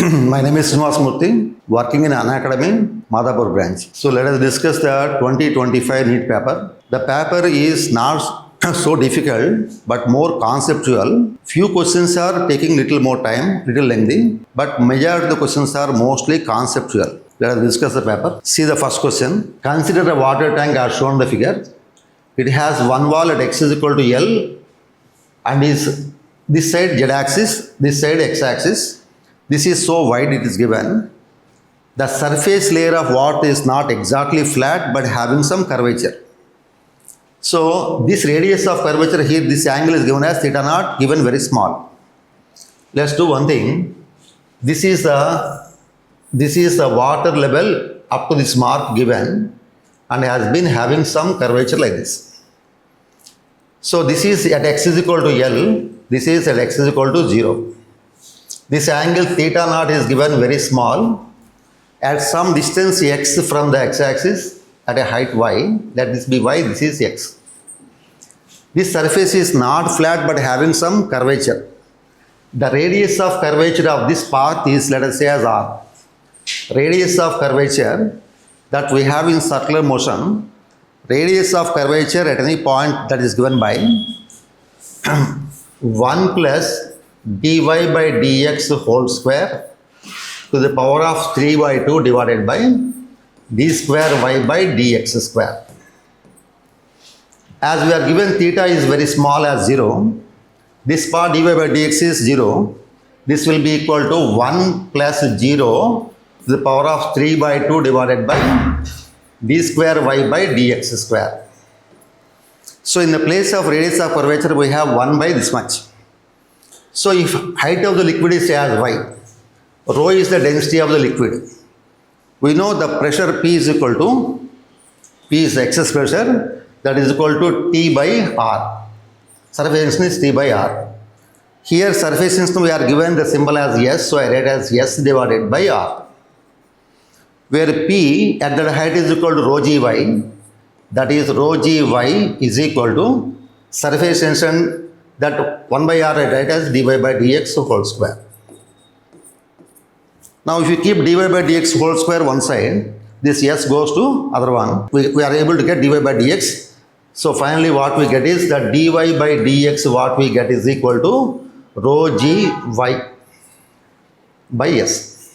My name is Murthy, working in Unacademy, Madhapur branch. So let us discuss the 2025 NEET paper. The paper is not so difficult but more conceptual. Few questions are taking little more time, little lengthy, but majority of the questions are mostly conceptual. Let us discuss the paper. See the first question. Consider a water tank as shown in the figure. It has one wall at x is equal to L and is this side z-axis, this side x-axis. This is so wide it is given. The surface layer of water is not exactly flat but having some curvature. So this radius of curvature here, this angle is given as theta naught, given very small. Let's do one thing. This is the water level up to this mark given and has been having some curvature like this. So this is at x is equal to L, this is at x is equal to 0. This angle theta naught is given very small. At some distance x from the x-axis at a height y, let this be y, this is x. This surface is not flat but having some curvature. The radius of curvature of this path is, let us say, as r. Radius of curvature that we have in circular motion, radius of curvature at any point that is given by 1 plus dy by dx whole square to the power of 3/2 divided by d square y by dx square. As we are given theta is very small as 0, this part dy by dx is 0. This will be equal to 1 plus 0 to the power of 3/2 divided by d square y by dx square. So in the place of radius of curvature we have 1 by this much. So if height of the liquid is as y, rho is the density of the liquid. We know the pressure P is equal to, P is excess pressure, that is equal to T by R. Surface tension is T by R. Here surface tension we are given the symbol as S, so I write as S divided by R. Where P at that height is equal to rho Gy, that is rho Gy is equal to surface tension that 1 by R I write as dy by dx whole square. Now if you keep dy by dx whole square one side, this S goes to other one. We are able to get dy by dx. So finally what we get is that dy by dx what we get is equal to rho Gy by S.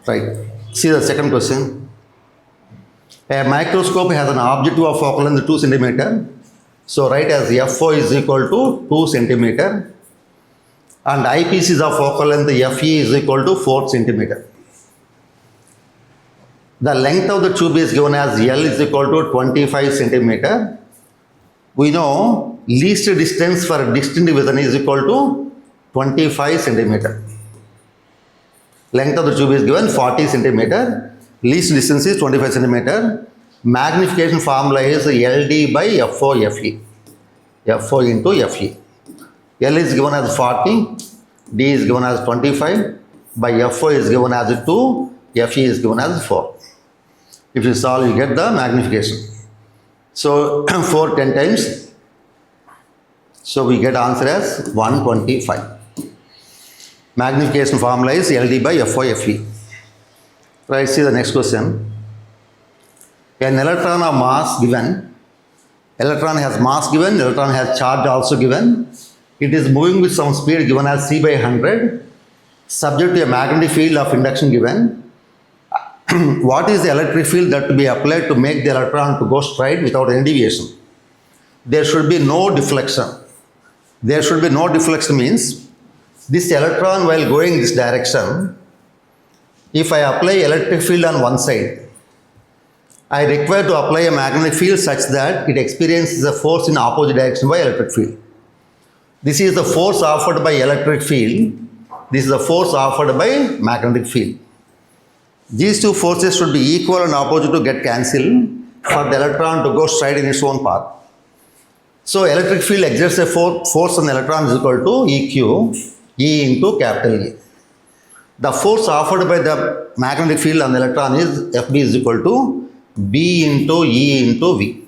Right. See the second question. A microscope has an objective of focal length 2 cm. So write as FO is equal to 2 cm and eyepiece of focal length FE is equal to 4 cm. The length of the tube is given as L is equal to 25 cm. We know least distance for distant division is equal to 25 cm. Length of the tube is given 40 cm. Least distance is 25 cm. Magnification formula is LD by FO FE. FO into FE. L is given as 40, D is given as 25, by FO is given as 2, FE is given as 4. If you solve, you get the magnification. So 4 10 times. So we get answer as 125. Magnification formula is LD by FO FE. Right, see the next question. An electron of mass given, electron has mass given, electron has charge also given. It is moving with some speed given as c by 100, subject to a magnetic field of induction given. What is the electric field that to be applied to make the electron to go straight without any deviation? There should be no deflection. There should be no deflection means this electron while going this direction, if I apply electric field on one side, I require to apply a magnetic field such that it experiences a force in opposite direction by electric field. This is the force offered by electric field. This is the force offered by magnetic field. These two forces should be equal and opposite to get cancelled for the electron to go straight in its own path. So electric field exerts a force on the electron is equal to EQ, E into capital E. The force offered by the magnetic field on the electron is FB is equal to B into E into V.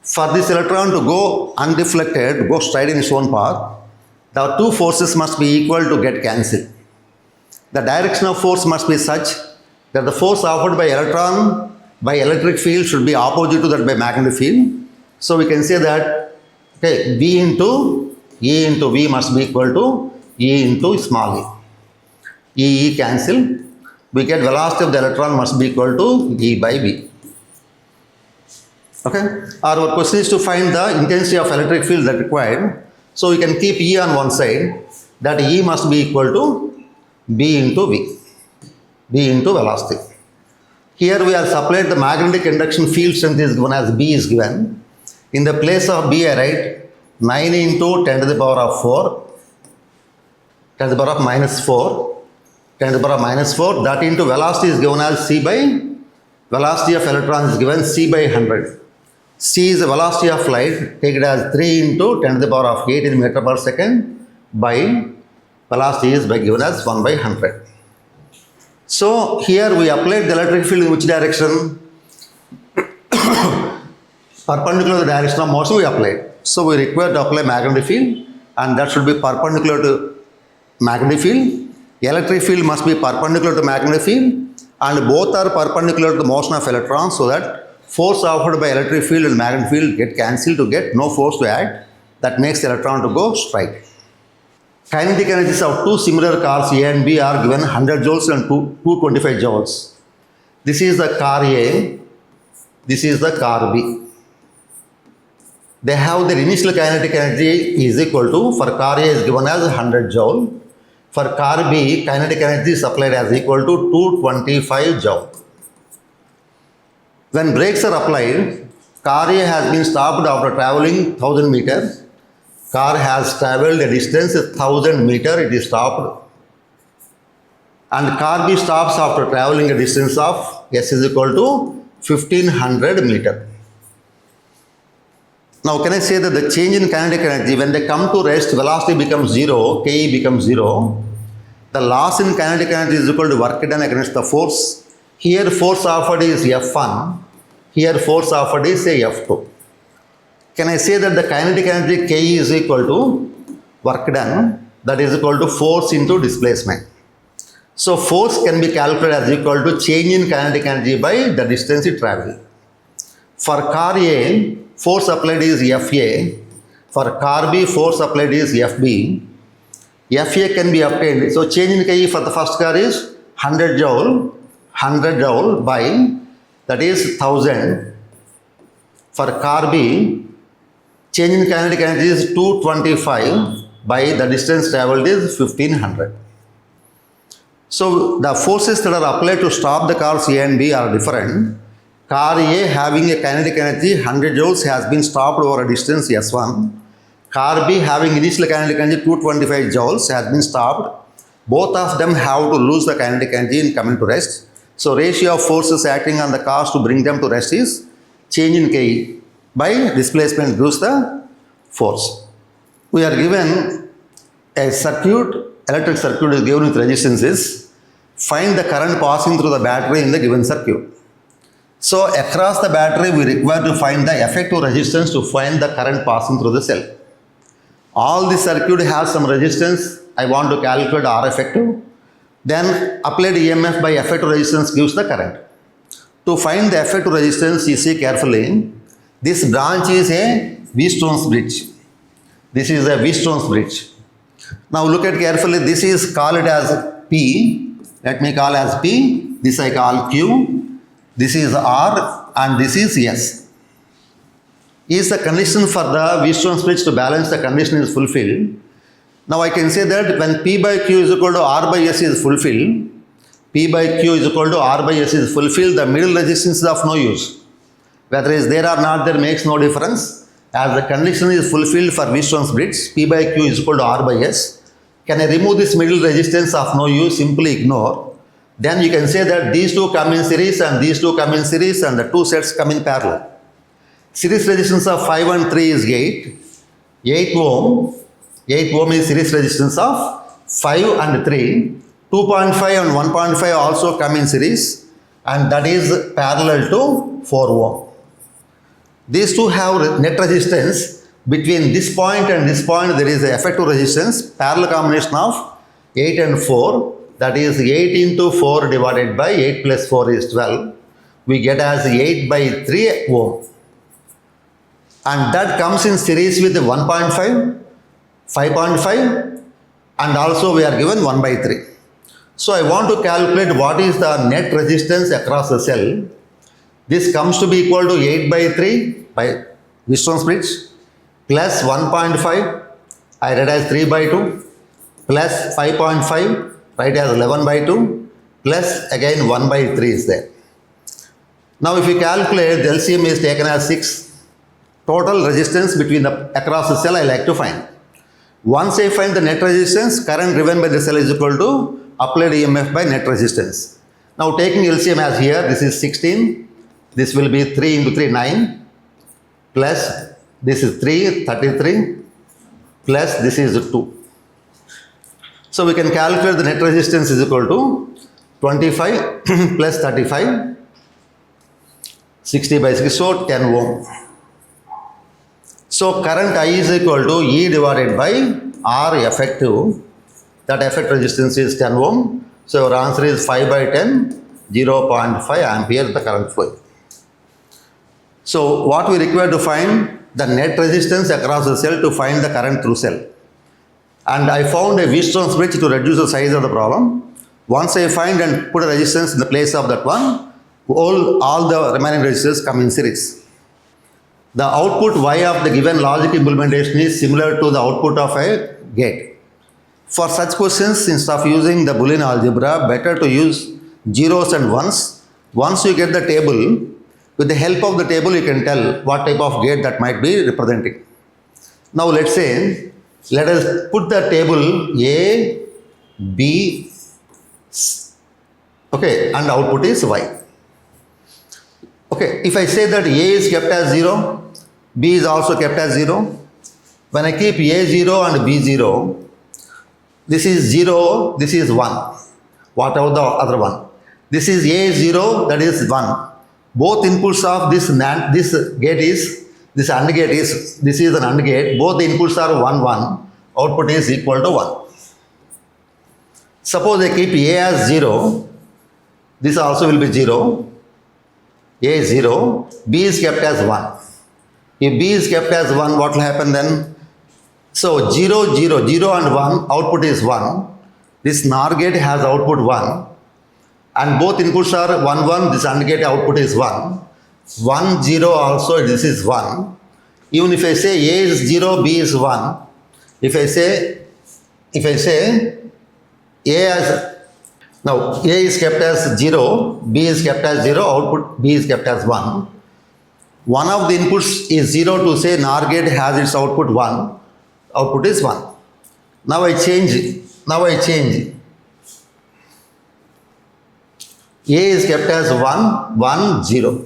For this electron to go undeflected, go straight in its own path, the two forces must be equal to get cancelled. The direction of force must be such that the force offered by electron by electric field should be opposite to that by magnetic field. So we can say that V into E into V must be equal to E into small e. E cancel. We get velocity of the electron must be equal to E by V. Okay. Our question is to find the intensity of electric field that required. So we can keep E on one side. That E must be equal to B into V. B into velocity. Here we are supplied the magnetic induction field strength is given as B is given. In the place of B I write 9 into 10 to the power of 4, 10 to the power of minus 4, 10 to the power of minus 4. That into velocity is given as C by, velocity of electrons is given C by 100. C is the velocity of light, take it as 3 into 10 to the power of 8 in meter per second by velocity is by given as 1 by 100. So here we applied the electric field in which direction? Perpendicular to the direction of motion we applied. So we require to apply magnetic field and that should be perpendicular to magnetic field. Electric field must be perpendicular to magnetic field and both are perpendicular to the motion of electrons so that force offered by electric field and magnetic field get cancelled to get no force to act. That makes the electron to go straight. Kinetic energies of two similar cars A and B are given 100 joules and 225 joules. This is the car A, this is the car B. They have their initial kinetic energy is equal to, for car A is given as 100 joule. For car B, kinetic energy is supplied as equal to 225 joule. When brakes are applied, car A has been stopped after travelling 1000 meters. Car has travelled a distance 1000 meters, it is stopped. And car B stops after travelling a distance of S is equal to 1500 meters. Now can I say that the change in kinetic energy, when they come to rest, velocity becomes 0, Ke becomes 0. The loss in kinetic energy is equal to work done against the force. Here force offered is F1, here force offered is say F2. Can I say that the kinetic energy K is equal to work done, that is equal to force into displacement. So force can be calculated as equal to change in kinetic energy by the distance it travelled. For car A, force applied is Fa. For car B, force applied is Fb. Fa can be obtained. So change in K for the first car is 100 joule by, that is 1000. For car B, change in kinetic energy is 225 by the distance travelled is 1500. So the forces that are applied to stop the cars A and B are different. Car A having a kinetic energy 100 joules has been stopped over a distance S1. Car B having initial kinetic energy 225 joules has been stopped. Both of them have to lose the kinetic energy in coming to rest. So ratio of forces acting on the cars to bring them to rest is change in K by displacement gives the force. We are given a circuit, electric circuit is given with resistances. Find the current passing through the battery in the given circuit. So across the battery we require to find the effective resistance to find the current passing through the cell. All the circuit has some resistance. I want to calculate R effective. Then applied EMF by effective resistance gives the current. To find the effective resistance, you see carefully. This branch is a Wheatstone's bridge. This is a Wheatstone's bridge. Now look at carefully. This is call it as P. Let me call as P. This I call Q. This is R and this is S. Is the condition for the Wheatstone's bridge to balance the condition is fulfilled. Now I can say that when P by Q is equal to R by S is fulfilled, P by Q is equal to R by S is fulfilled, the middle resistance is of no use. Whether it is there or not there makes no difference. As the condition is fulfilled for Wheatstone's bridge, P by Q is equal to R by S. Can I remove this middle resistance of no use? Simply ignore. Then you can say that these two come in series and these two come in series and the two sets come in parallel. Series resistance of 5 and 3 is 8. 8 ohm. 8 ohm is series resistance of 5 and 3. 2.5 and 1.5 also come in series and that is parallel to 4 ohm. These two have net resistance between this point and this point there is a effective resistance, parallel combination of 8 and 4, that is 8 into 4 divided by 8 plus 4 is 12. We get as 8 by 3 ohm. And that comes in series with 1.5, 5.5 and also we are given 1 by 3. So I want to calculate what is the net resistance across the cell. This comes to be equal to 8 by 3 by Wheatstone's bridge plus 1.5, I read as 3 by 2 plus 5.5, write as 11 by 2 plus again 1 by 3 is there. Now if you calculate, the LCM is taken as 6. Total resistance between the across the cell I like to find. Once I find the net resistance, current driven by the cell is equal to applied EMF by net resistance. Now taking LCM as here, this is 16, this will be 3 into 3, 9, plus this is 3, 33, plus this is 2. So we can calculate the net resistance is equal to 25 plus 35, 60 by 6, so 10 ohm. So current I is equal to E divided by R effective. That effect resistance is 10 ohm. So our answer is 5 by 10, 0.5 ampere the current flow. So what we require to find the net resistance across the cell to find the current through cell. And I found a Wheatstone's bridge to reduce the size of the problem. Once I find and put a resistance in the place of that one, all the remaining resistors come in series. The output Y of the given logic implementation is similar to the output of a gate. For such questions, instead of using the Boolean algebra, better to use zeros and ones. Once you get the table, with the help of the table you can tell what type of gate that might be representing. Now let's say, let us put the table A, B, okay, and output is Y. Okay, if I say that A is kept as 0, B is also kept as 0. When I keep A 0 and B 0, this is 0, this is 1. Whatever the other one. This is A 0, that is 1. Both inputs of this gate is, this AND gate is, this is an AND gate. Both the inputs are 1, 1. Output is equal to 1. Suppose I keep A as 0, this also will be 0. A 0, B is kept as 1. If B is kept as 1, what will happen then? So 0, 0, 0 and 1, output is 1. This NOR gate has output 1. And both inputs are 1, 1, this AND gate output is 1. 1, 0 also, this is 1. Even if I say A is 0, B is 1. If I say A as, now A is kept as 0, B is kept as 0, output B is kept as 1. One of the inputs is 0 to say NOR gate has its output 1. Output is 1. Now I change it. A is kept as 1, 1, 0.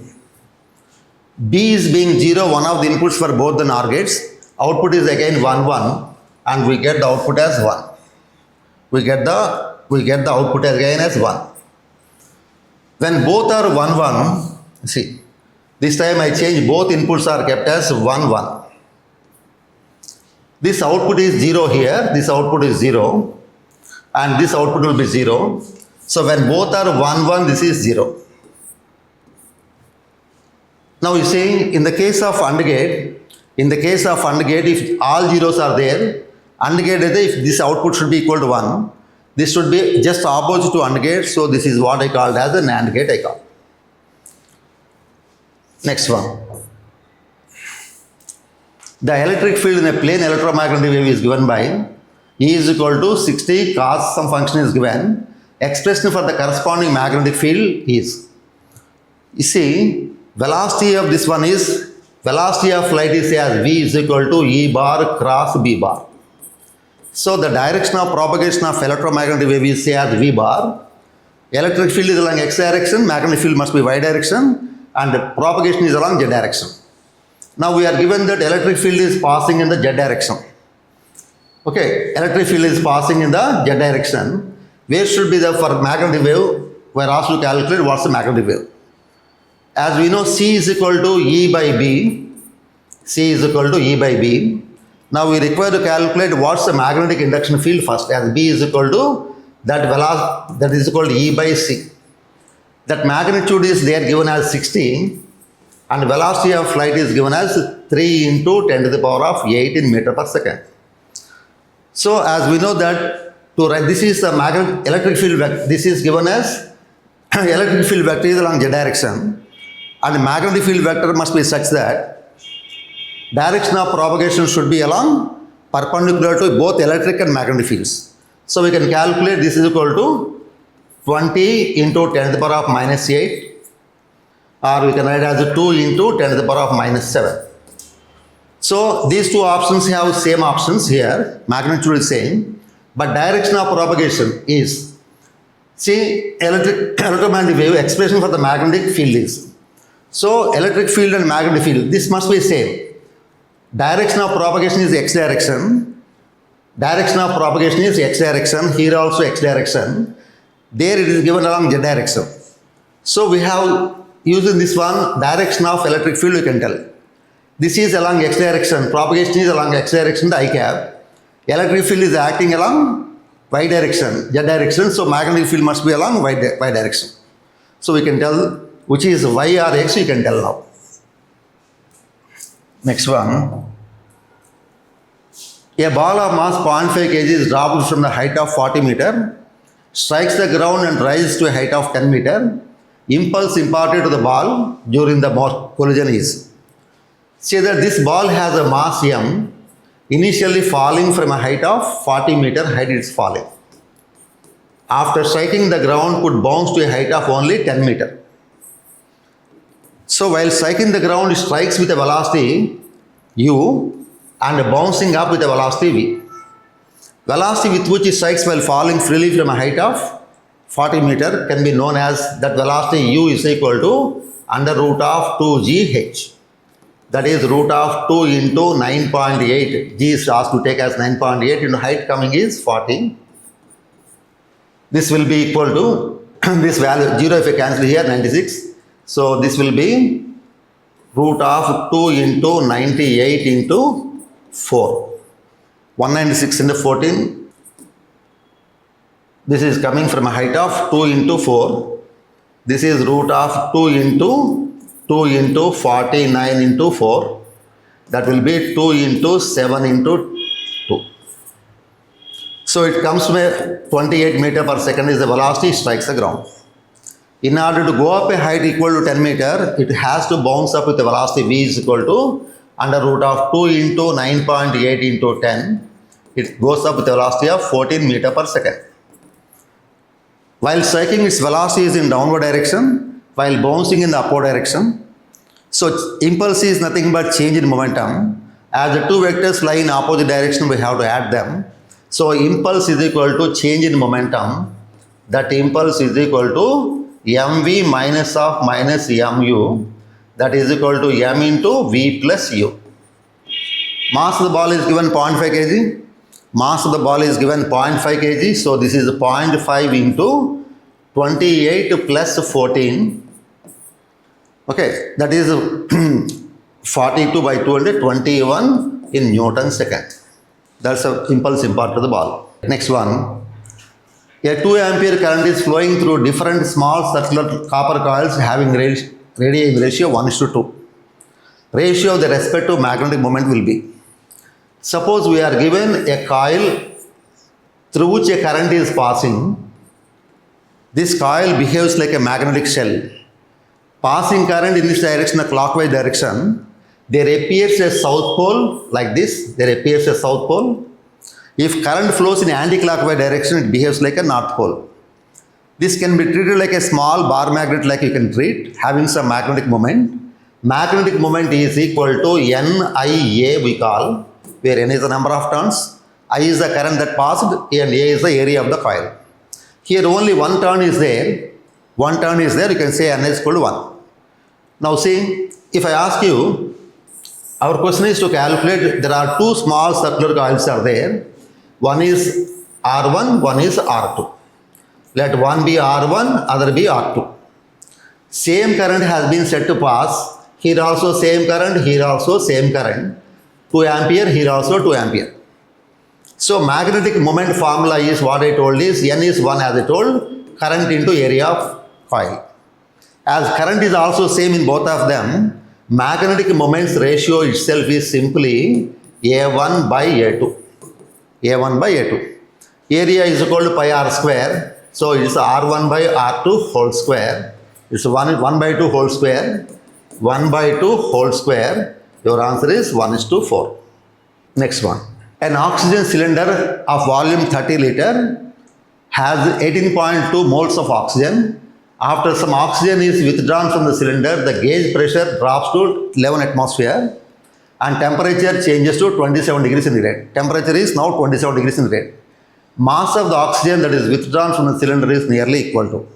B is being 0, one of the inputs for both the NOR gates. Output is again 1, 1 and we get the output as 1. We get the output again as 1. When both are 1, 1, see, this time I change both inputs are kept as 1, 1. This output is 0 here, this output is 0 and this output will be 0. So when both are 1, 1, this is 0. Now you see, in the case of AND gate, if all zeros are there, AND gate, if this output should be equal to 1, this should be just opposite to AND gate, so this is what I called as a NAND gate I call. Next one. The electric field in a plane electromagnetic wave is given by E is equal to 60 cos some function is given. Expression for the corresponding magnetic field is, you see, velocity of this one is, velocity of light is as V is equal to E bar cross B bar. So the direction of propagation of electromagnetic wave is say as V bar. Electric field is along X direction, magnetic field must be Y direction, and the propagation is along Z direction. Now we are given that electric field is passing in the Z direction. Okay, electric field is passing in the Z direction. Where should be the for magnetic wave? We are asked to calculate what's the magnetic wave. As we know, C is equal to E by B. C is equal to E by B. Now we require to calculate what's the magnetic induction field first, as B is equal to that is equal to E by C. That magnitude is there given as 16 and velocity of flight is given as 3 into 10 to the power of 8 in meter per second. So as we know that to write, this is the electric field vector. This is given as electric field vector is along z direction, and the magnetic field vector must be such that direction of propagation should be along perpendicular to both electric and magnetic fields. So we can calculate this is equal to 20 into 10 to the power of minus 8, or we can write as 2 into 10 to the power of minus 7. So these two options have same options here, magnitude is same, but direction of propagation is, see, electromagnetic wave expression for the magnetic field is. So electric field and magnetic field, this must be same. Direction of propagation is x direction. Direction of propagation is x direction. Here also x direction. There it is given along z direction. So we have using this one direction of electric field we can tell. This is along x direction. Propagation is along x direction, the I cap. Electric field is acting along y direction, z direction. So magnetic field must be along y direction. So we can tell which is y or x, you can tell now. Next one. A ball of mass 0.5 kg is dropped from the height of 40 meter, strikes the ground and rises to a height of 10 meter. Impulse imparted to the ball during the collision is. See that this ball has a mass m, initially falling from a height of 40 meter height it is falling. After striking the ground could bounce to a height of only 10 meter. So while striking the ground it strikes with a velocity u and bouncing up with a velocity v. Velocity with which it strikes while falling freely from a height of 40 meter can be known as, that velocity u is equal to under root of 2gh. That is root of 2 into 9.8. G is asked to take as 9.8 into height coming is 40. This will be equal to this value 0 if I cancel here 96. So this will be root of 2 into 98 into 4. 196 into 14. This is coming from a height of 2 into 4. This is root of 2 into 49 into 4. That will be 2 into 7 into 2. So it comes to 28 meter per second is the velocity, strikes the ground. In order to go up a height equal to 10 meter, it has to bounce up with the velocity v is equal to under root of 2 into 9.8 into 10. It goes up with a velocity of 14 meter per second. While striking, its velocity is in downward direction, while bouncing in the upward direction. So impulse is nothing but change in momentum. As the two vectors lie in opposite direction, we have to add them. So impulse is equal to change in momentum. That impulse is equal to mv minus of minus mu. That is equal to m into v plus u. Mass of the ball is given 0.5 kg. Mass of the ball is given 0.5 kg. So this is 0.5 into 28 plus 14. Okay, that is 42 by 221 in Newton second. That's the impulse imparted to the ball. Next one. A 2 ampere current is flowing through different small circular copper coils having radii in ratio 1:2. Ratio of the respective magnetic moment will be. Suppose we are given a coil through which a current is passing. This coil behaves like a magnetic shell. Passing current in this direction, a clockwise direction, there appears a south pole like this. There appears a south pole. If current flows in anti-clockwise direction, it behaves like a north pole. This can be treated like a small bar magnet like you can treat, having some magnetic moment. Magnetic moment is equal to NIA we call, where N is the number of turns, I is the current that passed, and A is the area of the coil. Here only one turn is there. One turn is there, you can say N is equal to 1. Now see, if I ask you, our question is to calculate, there are two small circular coils are there. One is R1, one is R2. Let one be R1, other be R2. Same current has been set to pass Here also same current, here also same current. 2 ampere, here also 2 ampere. So magnetic moment formula is what I told is N is 1 as I told, current into area of coil. As current is also same in both of them, magnetic moments ratio itself is simply A1 by A2. A1 by A2. Area is equal to pi r square. So it is R1 by R2 whole square. It's 1 by 2 whole square. 1 by 2 whole square. Your answer is 1:4. Next one. An oxygen cylinder of volume 30 liter has 18.2 moles of oxygen. After some oxygen is withdrawn from the cylinder, the gauge pressure drops to 11 atmosphere and temperature changes to 27 degrees centigrade. Temperature is now 27 degrees centigrade. Mass of the oxygen that is withdrawn from the cylinder is nearly equal to.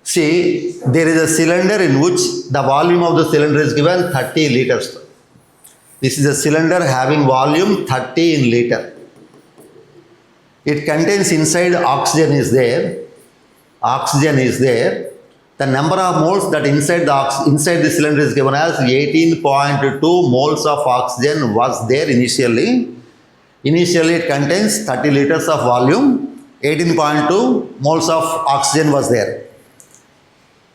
See, there is a cylinder in which the volume of the cylinder is given 30 liters. This is a cylinder having volume 30 in liter. It contains inside oxygen is there. Oxygen is there. The number of moles that inside the cylinder is given as 18.2 moles of oxygen was there initially. Initially it contains 30 liters of volume, 18.2 moles of oxygen was there.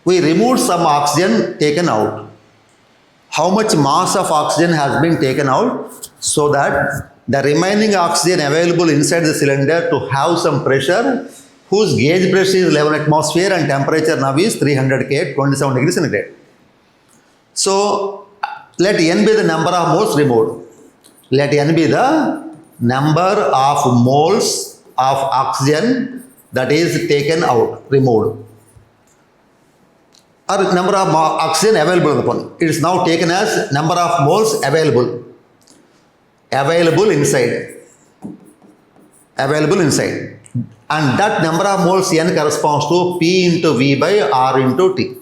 We removed some oxygen taken out. How much mass of oxygen has been taken out so that the remaining oxygen available inside the cylinder to have some pressure whose gauge pressure is 11 atmosphere and temperature now is 300 K at 27 degrees centigrade. So let N be the number of moles removed. Let N be the number of moles of oxygen that is taken out, removed, or number of oxygen available upon. It is now taken as number of moles available inside, and that number of moles N corresponds to P into V by R into T.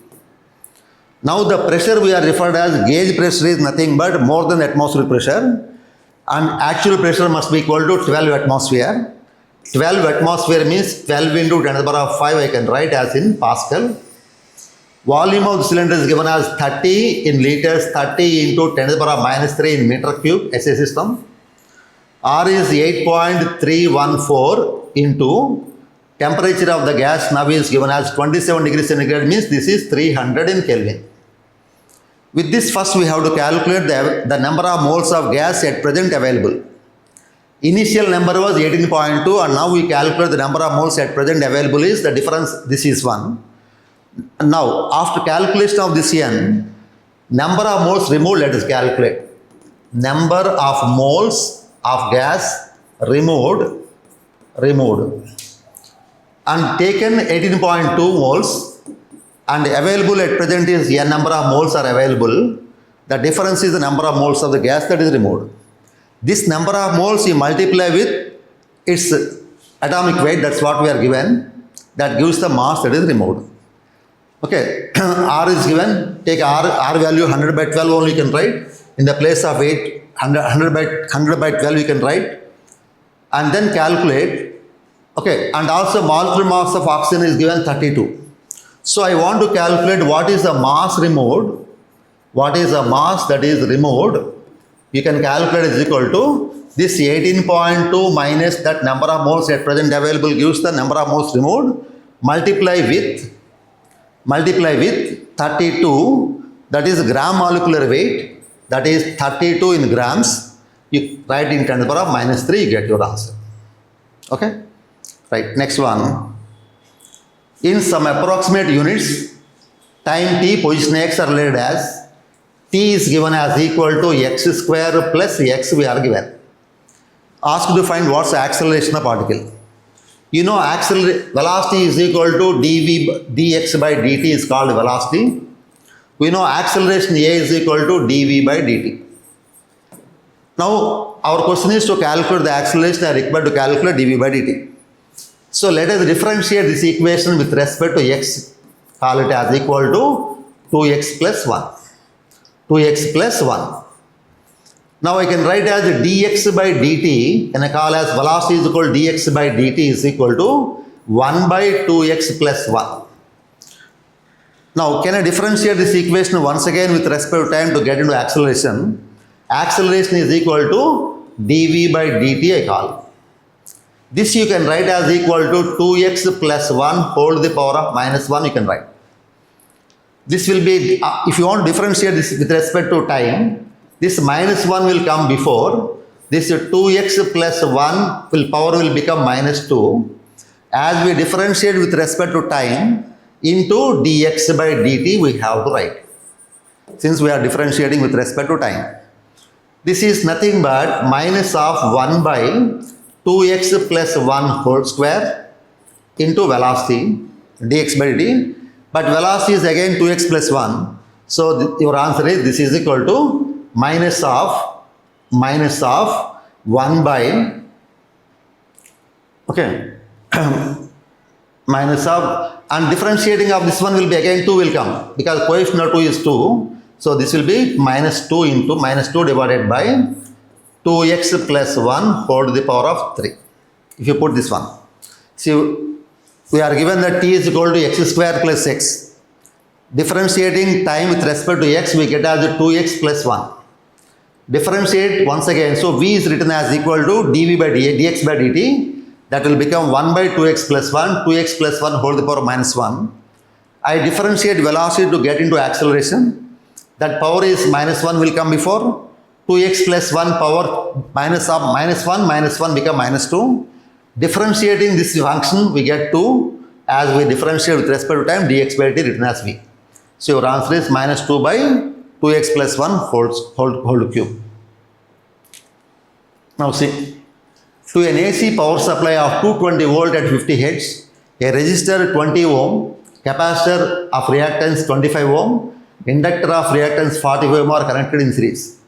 Now the pressure we are referred as gauge pressure is nothing but more than atmospheric pressure, and actual pressure must be equal to 12 atmosphere. 12 atmosphere means 12 into 10 to the power of 5 I can write as in Pascal. Volume of the cylinder is given as 30 in liters, 30 into 10 to the power of -3 in meter cube SI system. R is 8.314 into temperature of the gas now is given as 27 degrees centigrade means this is 300 in Kelvin. With this first we have to calculate the number of moles of gas at present available. Initial number was 18.2 and now we calculate the number of moles at present available is the difference, this is 1. Now after calculation of this N, number of moles removed, let us calculate. Number of moles of gas removed and taken 18.2 moles and available at present is N number of moles are available. The difference is the number of moles of the gas that is removed. This number of moles you multiply with its atomic weight, that's what we are given. That gives the mass that is removed. Okay, R is given, take R value 100 by 12 only you can write. In the place of 100 by 12 you can write. And then calculate. Okay, and also molecular mass of oxygen is given 32. So I want to calculate what is the mass removed. What is the mass that is removed? You can calculate is equal to this 18.2 minus that number of moles at present available gives the number of moles removed. Multiply with 32, that is gram molecular weight, that is 32 in grams. You write in 10 to the power of -3, you get your answer. Okay? Right, next one. In some approximate units, time t, position x are related as t is given as equal to x square plus x we are given. Asked to find what's the acceleration of particle. You know velocity is equal to dx by dt is called velocity. We know acceleration a is equal to dv by dt. Now our question is to calculate the acceleration I required to calculate dv by dt. So let us differentiate this equation with respect to x. Call it as equal to 2x plus 1. 2x plus 1. Now I can write as dx by dt, and I call as velocity is equal to dx by dt is equal to 1 by 2x plus 1. Now, can I differentiate this equation once again with respect to time to get into acceleration? Acceleration is equal to dv by dt, I call. This you can write as equal to 2x plus 1 whole to the power of minus 1, you can write. This will be, if you want to differentiate this with respect to time, this minus 1 will come before, this 2x plus 1 power will become minus 2. As we differentiate with respect to time, into dx by dt we have to write, since we are differentiating with respect to time. This is nothing but minus of 1 by 2x plus 1 whole square into velocity dx by dt, but velocity is again 2x plus 1. So your answer is, this is equal to minus of 1 by, okay, minus of, and differentiating of this one will be again 2 will come, because coefficient of 2 is 2. So this will be minus 2 into minus 2 divided by 2x plus 1 whole to the power of 3. If you put this one. See, we are given that t is equal to x square plus x. Differentiating time with respect to x, we get as 2x plus 1. Differentiate once again. So v is written as equal to dv by dx by dt. That will become 1 by 2x plus 1, 2x plus 1 whole to the power minus 1. I differentiate velocity to get into acceleration. That power is minus 1 will come before. 2x plus 1 power minus 1 become minus 2. Differentiating this function, we get 2. As we differentiate with respect to time, dx by dt written as v. So your answer is minus 2 by 2x plus 1 whole cube. Now see. To an AC power supply of 220 volt at 50 Hz, a resistor 20 ohm, capacitor of reactance 25 ohm, inductor of reactance 45 ohm are connected in series.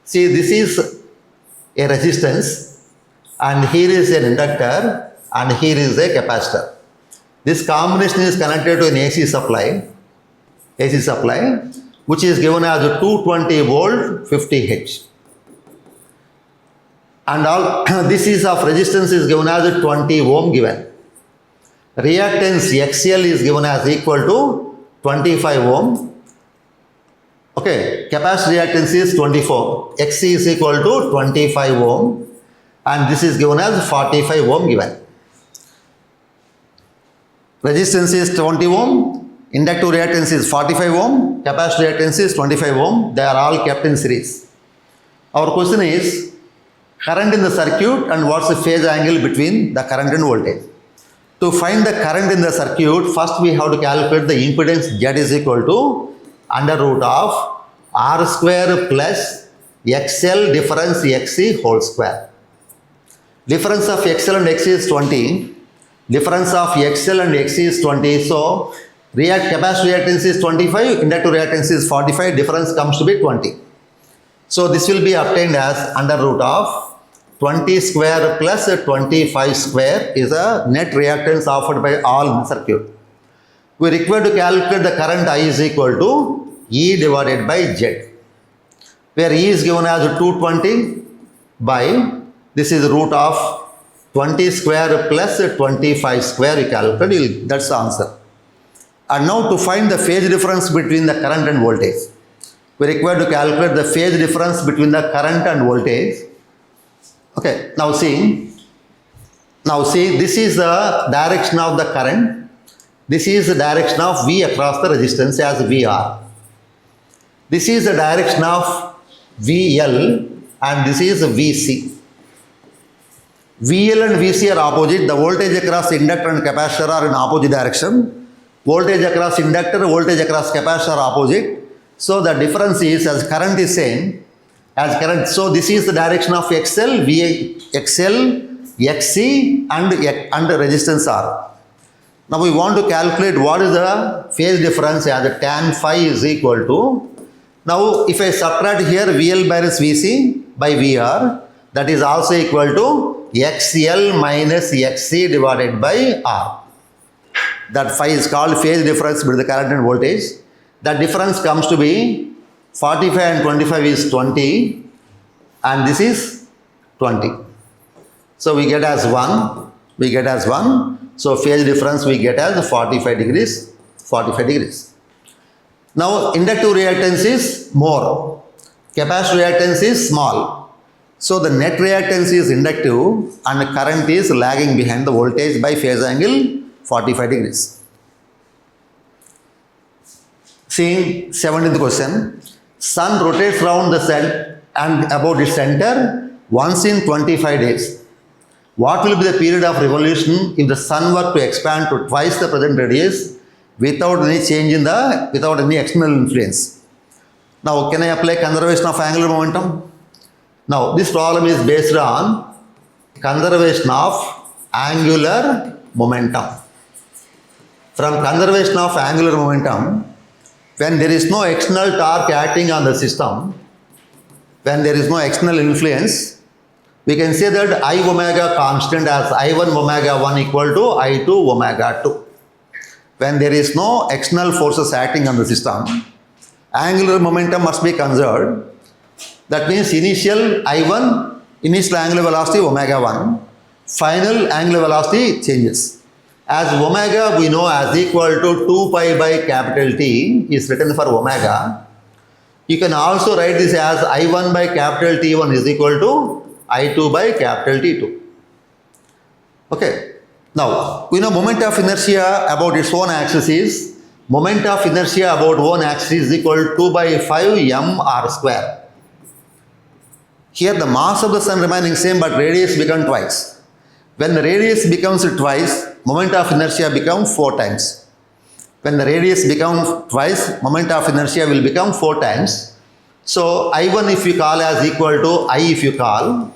See, this is a resistance, and here is an inductor, and here is a capacitor. This combination is connected to an AC supply, which is given as 220 volt 50 Hz. And all this is of resistance is given as 20 ohm given. Reactance XL is given as equal to 25 ohm. Okay, capacitor reactance is 24. XC is equal to 25 ohm, and this is given as 45 ohm given. Resistance is 20 ohm, inductive reactance is 45 ohm, capacitor reactance is 25 ohm. They are all kept in series. Our question is, current in the circuit and what's the phase angle between the current and voltage. To find the current in the circuit, first we have to calculate the impedance Z is equal to under root of R square plus XL difference XC whole square. Difference of XL and XC is 20. Difference of XL and XC is 20. So capacitor reactance is 25, inductive reactance is 45. Difference comes to be 20. So this will be obtained as under root of 20 square plus 25 square is a net reactance offered by all in the circuit. We require to calculate the current I is equal to E divided by Z, where E is given as 220 by, this is root of 20 square plus 25 square, we calculate, that's the answer. And now to find the phase difference between the current and voltage, we require to calculate the phase difference between the current and voltage. Okay, now see, this is the direction of the current. This is the direction of V across the resistance as VR. This is the direction of VL, and this is VC. VL and VC are opposite. The voltage across inductor and capacitor are in opposite direction. Voltage across inductor, voltage across capacitor are opposite. So the difference is, as current is same, as current, so this is the direction of XL, XC and resistance R. Now we want to calculate what is the phase difference as the tan phi is equal to. Now if I subtract here VL minus VC by VR, that is also equal to XL minus XC divided by R. That phi is called phase difference between the current and voltage. That difference comes to be 45 and 25 is 20, and this is 20. So we get as 1, So phase difference we get as 45 degrees. Now inductive reactance is more, capacitive reactance is small. So the net reactance is inductive and current is lagging behind the voltage by phase angle 45 degrees. See 17th question. Sun rotates round the sun and about its center once in 25 days. What will be the period of revolution if the sun were to expand to twice the present radius without any change in without any external influence? Now, can I apply conservation of angular momentum? Now, this problem is based on conservation of angular momentum. From conservation of angular momentum, when there is no external torque acting on the system, when there is no external influence, we can say that I omega constant as I1 omega 1 equal to I2 omega 2. When there is no external forces acting on the system, angular momentum must be conserved. That means initial I1, initial angular velocity omega 1, final angular velocity changes. As omega we know as equal to 2 pi by capital T is written for omega. You can also write this as I1 by capital T1 is equal to I2 by capital T2. Okay. Now, we know moment of inertia about its own axis is, moment of inertia about one axis is equal to 2 by 5 m r square. Here the mass of the sun remaining same but radius becomes twice. When the radius becomes twice, moment of inertia becomes 4 times. When the radius becomes twice, moment of inertia will become 4 times. So I1 if you call as equal to I if you call,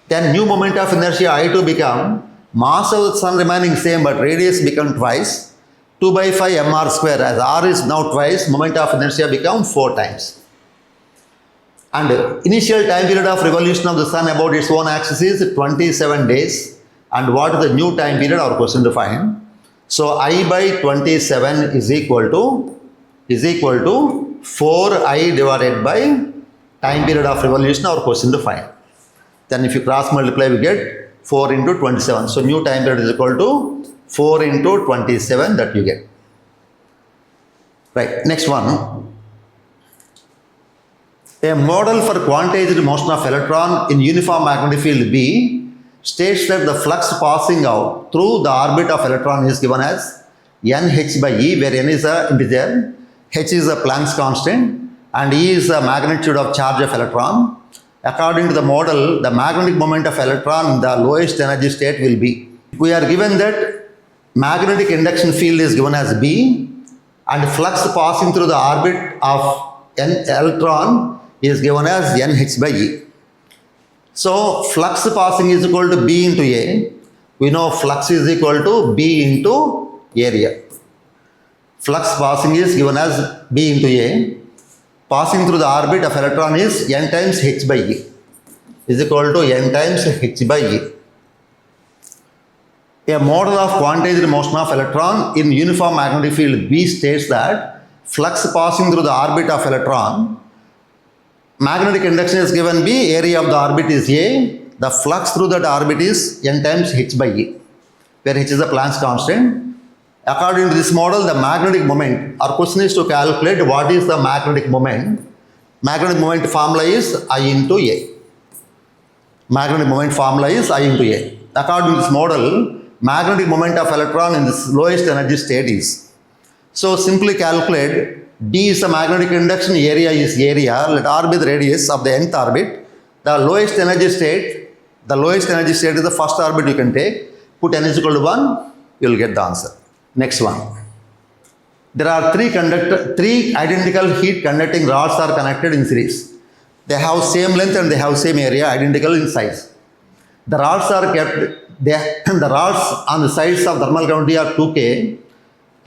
then new moment of inertia I2 become mass of the sun remaining same but radius become twice, 2 by 5 mr square, as r is now twice, moment of inertia become 4 times. And initial time period of revolution of the sun about its own axis is 27 days. And what is the new time period? Our question to find. So I by 27 is equal to 4I divided by time period of revolution, our question to find. Then if you cross multiply, we get 4 into 27. So new time period is equal to 4 into 27 that you get. Right, next one. A model for quantized motion of electron in uniform magnetic field B states that the flux passing out through the orbit of electron is given as nh by E, where n is an integer, h is a Planck's constant, and E is the magnitude of charge of electron. According to the model, the magnetic moment of electron in the lowest energy state will be. We are given that magnetic induction field is given as B and flux passing through the orbit of an electron is given as nh by E. So flux passing is equal to B into A. We know flux is equal to B into area. Flux passing is given as B into A. Passing through the orbit of electron is n times h by E is equal to n times h by E. A model of quantized motion of electron in uniform magnetic field B states that flux passing through the orbit of electron, magnetic induction is given B, area of the orbit is A, the flux through that orbit is n times h by E, where h is the Planck's constant. According to this model, the magnetic moment, our question is to calculate what is the magnetic moment. Magnetic moment formula is I into A. Magnetic moment formula is I into A. According to this model, magnetic moment of electron in this lowest energy state is. So simply calculate D is the magnetic induction, area is area, let R be the radius of the nth orbit. The lowest energy state is the first orbit you can take. Put n is equal to 1, you will get the answer. Next one. There are three identical heat conducting rods are connected in series. They have same length and they have same area, identical in size. The rods are kept, the rods on the sides of thermal conductivity are 2K.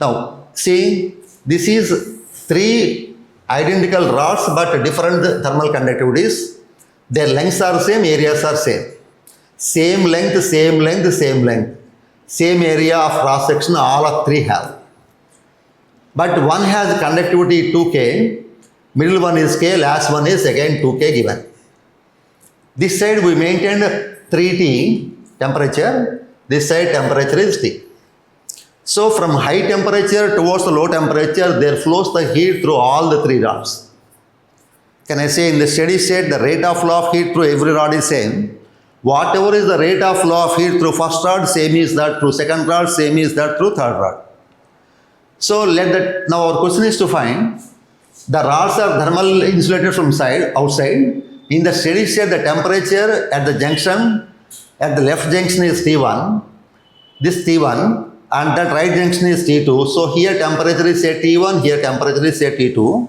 Now, see, this is three identical rods but different thermal conductivities. Their lengths are same, areas are same. Same length, same length, same length. Same area of cross section all of three have. But one has conductivity 2K, middle one is K, last one is again 2K given. This side we maintained 3T temperature, this side temperature is T. So from high temperature towards the low temperature, there flows the heat through all the three rods. Can I say in the steady state, the rate of flow of heat through every rod is same. Whatever is the rate of flow of heat through first rod, same is that through second rod, same is that through third rod. So now our question is to find the rods are thermal insulated from outside. In the steady state, the temperature at the junction, at the left junction is T1, this T1, and that right junction is T2. So here temperature is say T1, here temperature is say T2.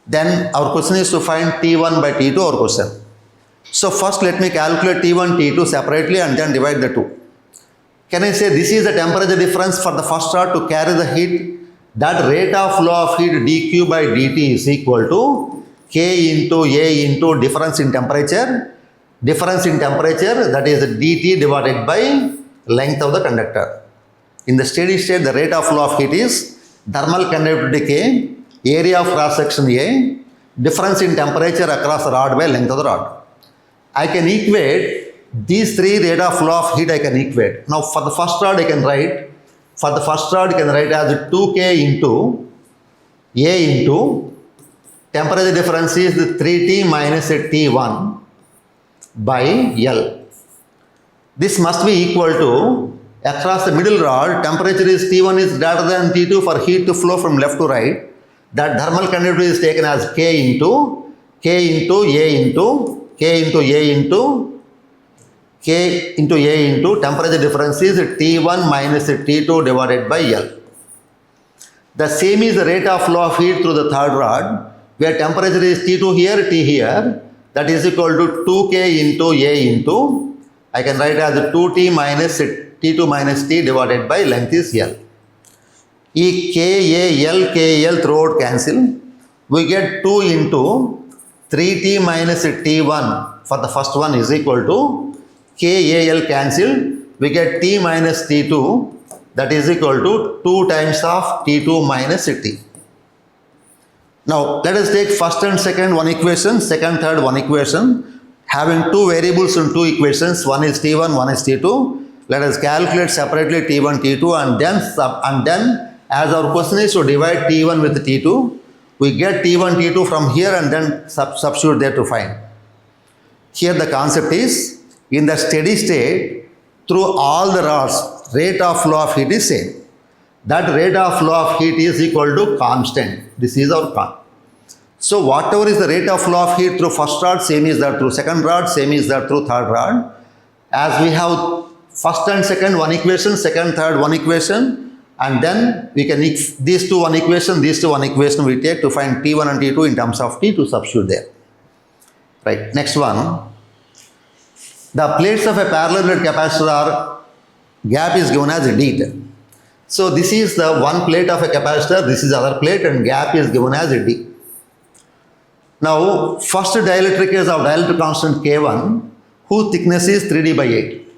Then our question is to find T1 by T2, our question. So first let me calculate T1, T2 separately and then divide the two. Can I say this is the temperature difference for the first rod to carry the heat? That rate of flow of heat dQ by dt is equal to K into A into difference in temperature. Difference in temperature, that is dt divided by length of the conductor. In the steady state, the rate of flow of heat is thermal conductivity K, area of cross section A, difference in temperature across the rod by length of the rod. I can equate these three rate of flow of heat. I can equate. Now for the first rod I can write, as 2K into A into temperature difference is 3T minus T1 by L. This must be equal to, across the middle rod, temperature is T1 is greater than T2 for heat to flow from left to right. That thermal conductivity is taken as K into A into temperature difference is T1 minus T2 divided by L. The same is the rate of flow of heat through the third rod, where temperature is T2 here, T here. That is equal to 2K into A into, I can write as 2T minus T2 minus T divided by length is L. KL throughout cancel. We get 2 into 3T minus T1 for the first one is equal to KAL cancel. We get T minus T2, that is equal to 2 times of T2 minus T. Now let us take first and second one equation, second, third one equation. Having two variables in two equations, one is T1, one is T2. Let us calculate separately T1, T2 and then as our question is to divide T1 with T2, we get T1, T2 from here and then substitute there to find. Here the concept is, in the steady state, through all the rods, rate of flow of heat is same. That rate of flow of heat is equal to constant. This is our con. So whatever is the rate of flow of heat through first rod, same is that through second rod, same is that through third rod. As we have first and second one equation, second, third one equation, and then we can these two one equation we take to find T1 and T2 in terms of T to substitute there. Right, next one. The plates of a parallel plate capacitor are, gap is given as D. So this is the one plate of a capacitor, this is other plate and gap is given as D. Now first dielectric is of dielectric constant K1 whose thickness is 3D by 8.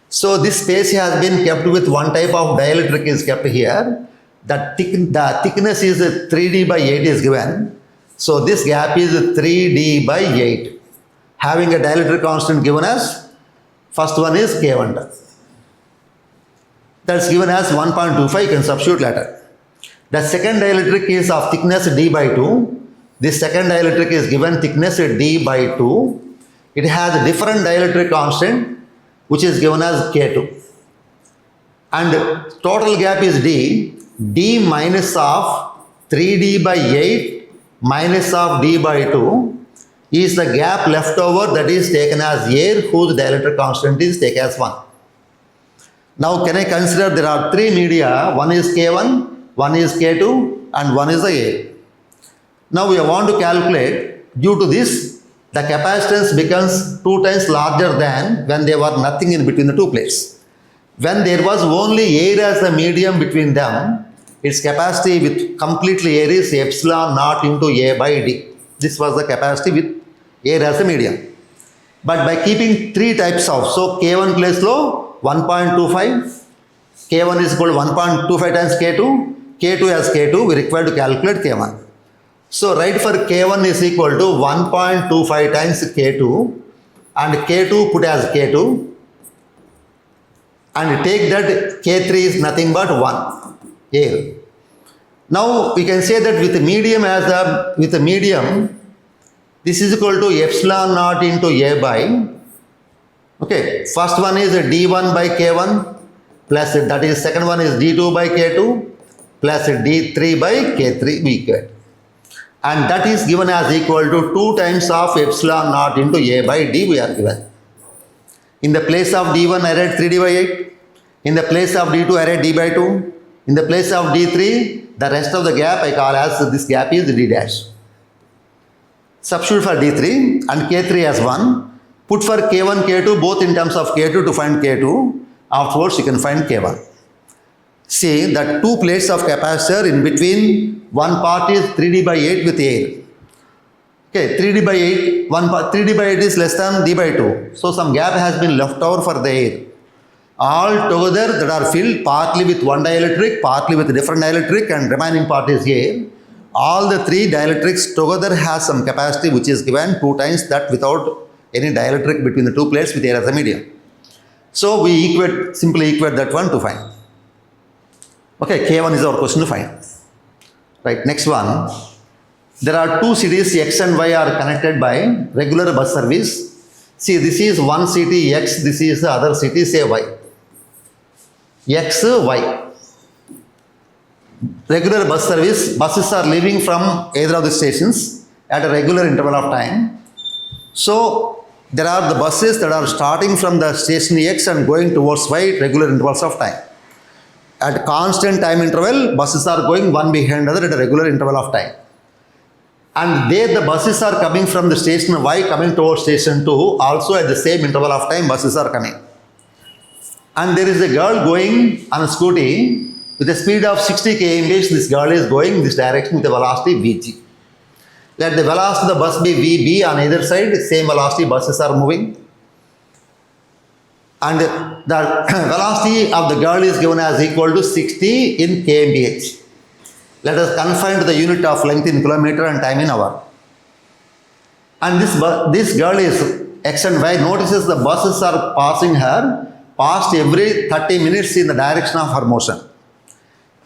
So this space has been kept with one type of dielectric is kept here. The thickness is 3D by 8 is given. So this gap is 3D by 8. Having a dielectric constant given as, first one is K1. That's given as 1.25, you can substitute later. The second dielectric is of thickness D by 2. This second dielectric is given thickness D by 2. It has a different dielectric constant which is given as K2. And total gap is D minus of 3D by 8 minus of D by 2 is the gap left over, that is taken as air whose dielectric constant is taken as 1. Now can I consider there are three media, one is K1, one is K2 and one is the air. Now we want to calculate, due to this the capacitance becomes 2 times larger than when there was nothing in between the two plates. When there was only air as the medium between them, its capacity with completely air is epsilon naught into A by D. This was the capacity with air as a medium. But by keeping three types of, so K1 place low 1.25, K1 is equal to 1.25 times K2, K2 as K2, we require to calculate K1. So write for K1 is equal to 1.25 times K2 and K2 put as K2 and take that K3 is nothing but 1, air. Now we can say that with the medium this is equal to epsilon naught into A by, okay, first one is D1 by K1 plus that is second one is D2 by K2 plus D3 by K3 we get. And that is given as equal to 2 times of epsilon naught into A by D we are given. In the place of D1 I write 3D by 8. In the place of D2 I write D by 2. In the place of D3, the rest of the gap I call as this gap is D dash. Substitute for D3 and K3 as 1. Put for K1, K2 both in terms of K2 to find K2. Afterwards you can find K1. See that 2 plates of capacitor, in between one part is 3D by 8 with air. Okay, 3D by 8, 3D by 8 is less than D by 2. So some gap has been left over for the air. All together that are filled partly with one dielectric, partly with different dielectric, and remaining part is air. All the 3 dielectrics together has some capacity which is given 2 times that without any dielectric between the 2 plates with air as a medium. So we simply equate that one to find. Okay, K1 is our question to find. Right, next one. There are 2 cities X and Y are connected by regular bus service. See, this is one city X, this is the other city say Y. X, Y. Regular bus service, buses are leaving from either of the stations at a regular interval of time. So, there are the buses that are starting from the station X and going towards Y at regular intervals of time. At constant time interval, buses are going one behind other at a regular interval of time. And there the buses are coming from the station Y coming towards station 2, also at the same interval of time buses are coming. And there is a girl going on a scooty with a speed of 60 km/h. This girl is going in this direction with a velocity Vg. Let the velocity of the bus be Vb on either side, same velocity buses are moving. And the velocity of the girl is given as equal to 60 in km/h. Let us confine to the unit of length in kilometer and time in hour. And this girl is X and Y, notices the buses are passing her past every 30 minutes in the direction of her motion.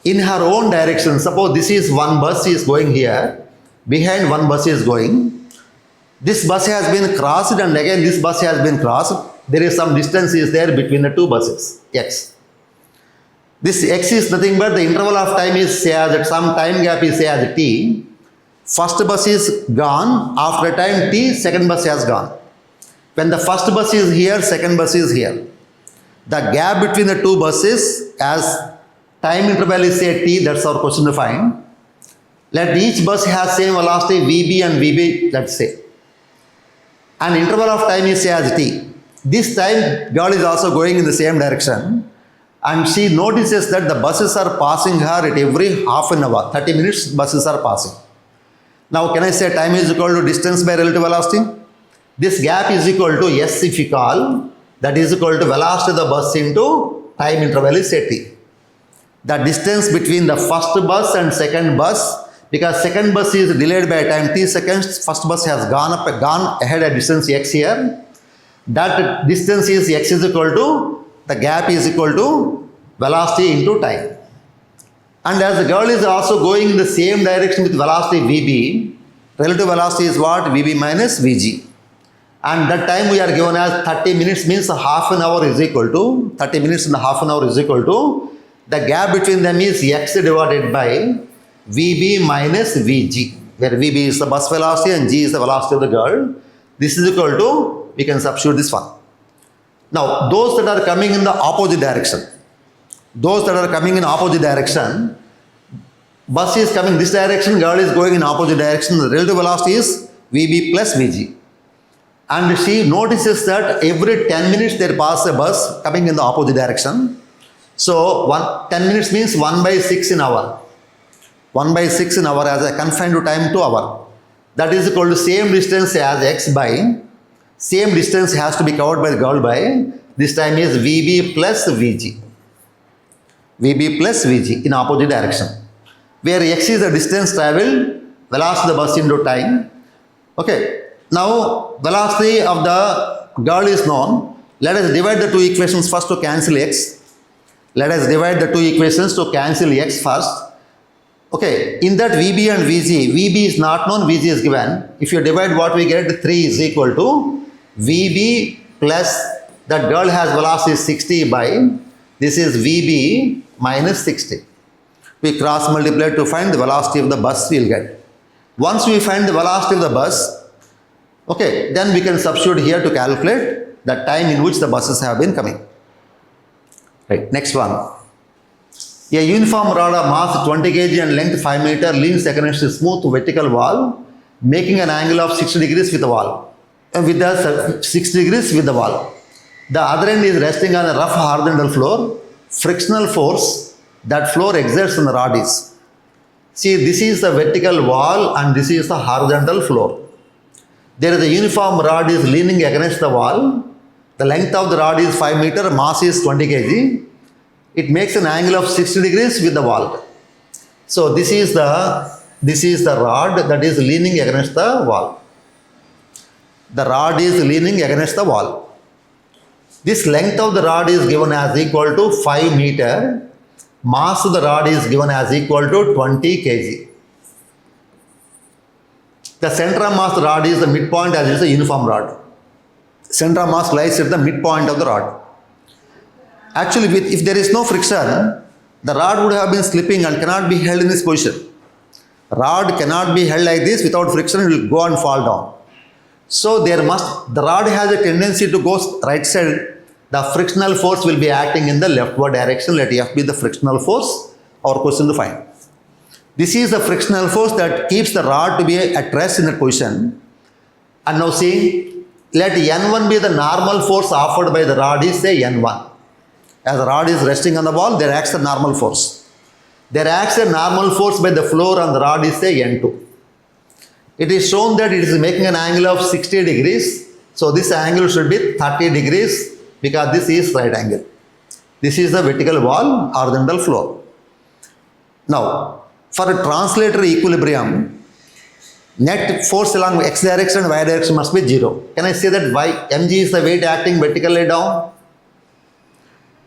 In her own direction, suppose this is one bus is going here, behind one bus is going. This bus has been crossed and again this bus has been crossed. There is some distance is there between the 2 buses, X. This X is nothing but the interval of time is say as some time gap is say as T. First bus is gone, after a time T, second bus has gone. When the first bus is here, second bus is here. The gap between the 2 buses as time interval is say T, that's our question to find. Let each bus has same velocity Vb and Vb, let's say. And interval of time is say as T. This time girl is also going in the same direction. And she notices that the buses are passing her at every half an hour, 30 minutes buses are passing. Now can I say time is equal to distance by relative velocity? This gap is equal to S if you call, that is equal to velocity of the bus into time interval is say T. The distance between the first bus and second bus, because second bus is delayed by time T seconds, first bus has gone ahead a distance X here. That distance is X is equal to, the gap is equal to velocity into time. And as the girl is also going in the same direction with velocity Vb, relative velocity is what? Vb minus Vg. And that time we are given as 30 minutes means half an hour is equal to, 30 minutes and half an hour is equal to, the gap between them is X divided by Vb minus Vg, where Vb is the bus velocity and G is the velocity of the girl. This is equal to, we can substitute this one. Now, those that are coming in the opposite direction, bus is coming this direction, girl is going in opposite direction, the relative velocity is Vb plus Vg. And she notices that every 10 minutes there passes a bus coming in the opposite direction. So, 10 minutes means 1 by 6 in hour. 1 by 6 in hour as a confined to time to hour. That is equal to same distance as X by, same distance has to be covered by the girl by, this time is Vb plus Vg. Vb plus Vg in opposite direction. Where X is the distance travelled, velocity of the bus into time. Okay. Now, velocity of the girl is known. Let us divide the 2 equations first to cancel X. Let us divide the two equations to cancel x first. Okay, in that VB and VB is not known, VG is given. If you divide what we get, 3 is equal to VB plus that girl has velocity 60 by this is VB minus 60. We cross multiply to find the velocity of the bus we will get. Once we find the velocity of the bus, okay, then we can substitute here to calculate the time in which the buses have been coming. Right, next one. A uniform rod of mass 20 kg and length 5 meter leans against a smooth vertical wall, making an angle of 60 degrees with the wall. With the 60 degrees with the wall. The other end is resting on a rough horizontal floor. Frictional force that floor exerts on the rod is. See, this is the vertical wall and this is the horizontal floor. There is a uniform rod is leaning against the wall. The length of the rod is 5 meter, mass is 20 kg. It makes an angle of 60 degrees with the wall. So this is the rod that is leaning against the wall. The rod is leaning against the wall. This length of the rod is given as equal to 5 meter. Mass of the rod is given as equal to 20 kg. The center of mass of the rod is the midpoint as it is a uniform rod. Center of mass lies at the midpoint of the rod. Actually, if there is no friction, the rod would have been slipping and cannot be held in this position. Rod cannot be held like this without friction, it will go and fall down. So the rod has a tendency to go right side. The frictional force will be acting in the leftward direction. Let F be the frictional force. Our question to find. This is the frictional force that keeps the rod to be at rest in that position. And now see, let N1 be the normal force offered by the rod is say N1. As the rod is resting on the wall, there acts a normal force. There acts a normal force by the floor on the rod is say N2. It is shown that it is making an angle of 60 degrees. So this angle should be 30 degrees because this is right angle. This is the vertical wall, horizontal floor. Now, for a translatory equilibrium, net force along x direction and y direction must be 0. Can I say that mg is the weight acting vertically down?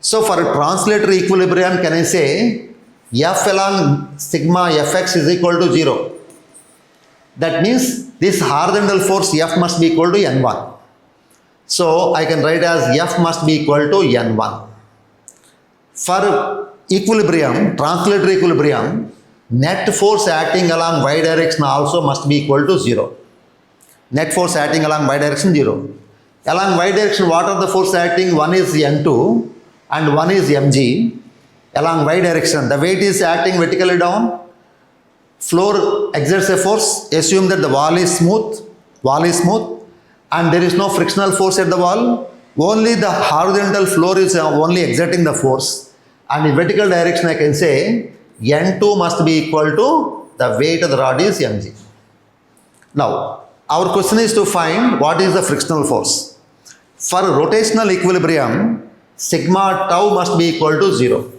So for a translatory equilibrium, can I say F along sigma Fx is equal to 0? That means this horizontal force F must be equal to N1. So I can write as F must be equal to N1. For equilibrium, translatory equilibrium, net force acting along y direction also must be equal to 0. Net force acting along y direction 0. Along y direction, what are the force acting? One is N2 and one is mg. Along y direction, the weight is acting vertically down. Floor exerts a force. Assume that the wall is smooth, and there is no frictional force at the wall. Only the horizontal floor is only exerting the force. And in vertical direction, I can say N2 must be equal to the weight of the rod is mg. Now, our question is to find what is the frictional force. For rotational equilibrium, sigma tau must be equal to 0.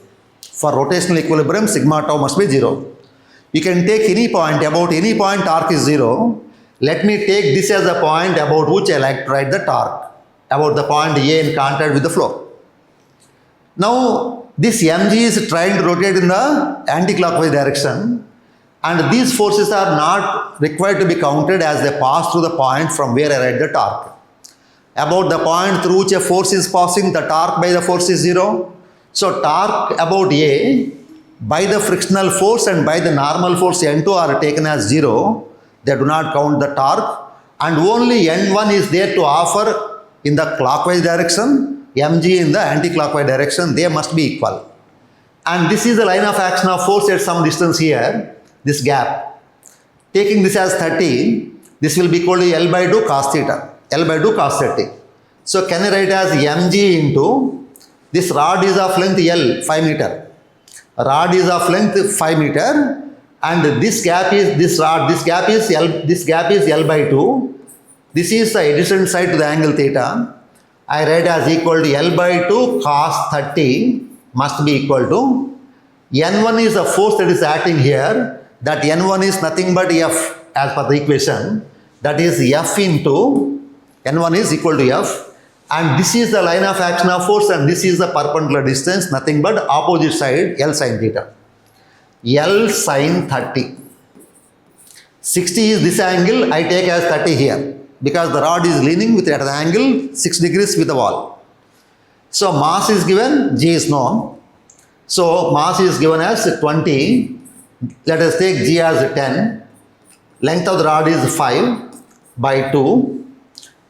For rotational equilibrium, sigma tau must be 0. You can take any point, about any point torque is 0. Let me take this as a point about which I like to write the torque, about the point A in contact with the floor. Now, this mg is trying to rotate in the anti-clockwise direction, and these forces are not required to be counted as they pass through the point from where I write the torque. About the point through which a force is passing, the torque by the force is 0. So, torque about A by the frictional force and by the normal force N2 are taken as 0. They do not count the torque, and only N1 is there to offer in the clockwise direction, mg in the anti-clockwise direction. They must be equal. And this is the line of action of force at some distance here, this gap. Taking this as 30, this will be equal to L by 2 cos theta, L by 2 cos 30. So can I write as mg into, this rod is of length L, 5 meter. Rod is of length 5 meter, and this gap is this rod, this gap is L by 2. This is the adjacent side to the angle theta. I write as equal to L by 2 cos 30 must be equal to, N1 is the force that is acting here. That N1 is nothing but F as per the equation. That is F into, N1 is equal to F. And this is the line of action of force and this is the perpendicular distance, nothing but opposite side L sin theta. L sin 30. 60 is this angle, I take as 30 here because the rod is leaning with at an angle 6 degrees with the wall. So mass is given, G is known. So mass is given as 20. Let us take G as 10. Length of the rod is 5 by 2.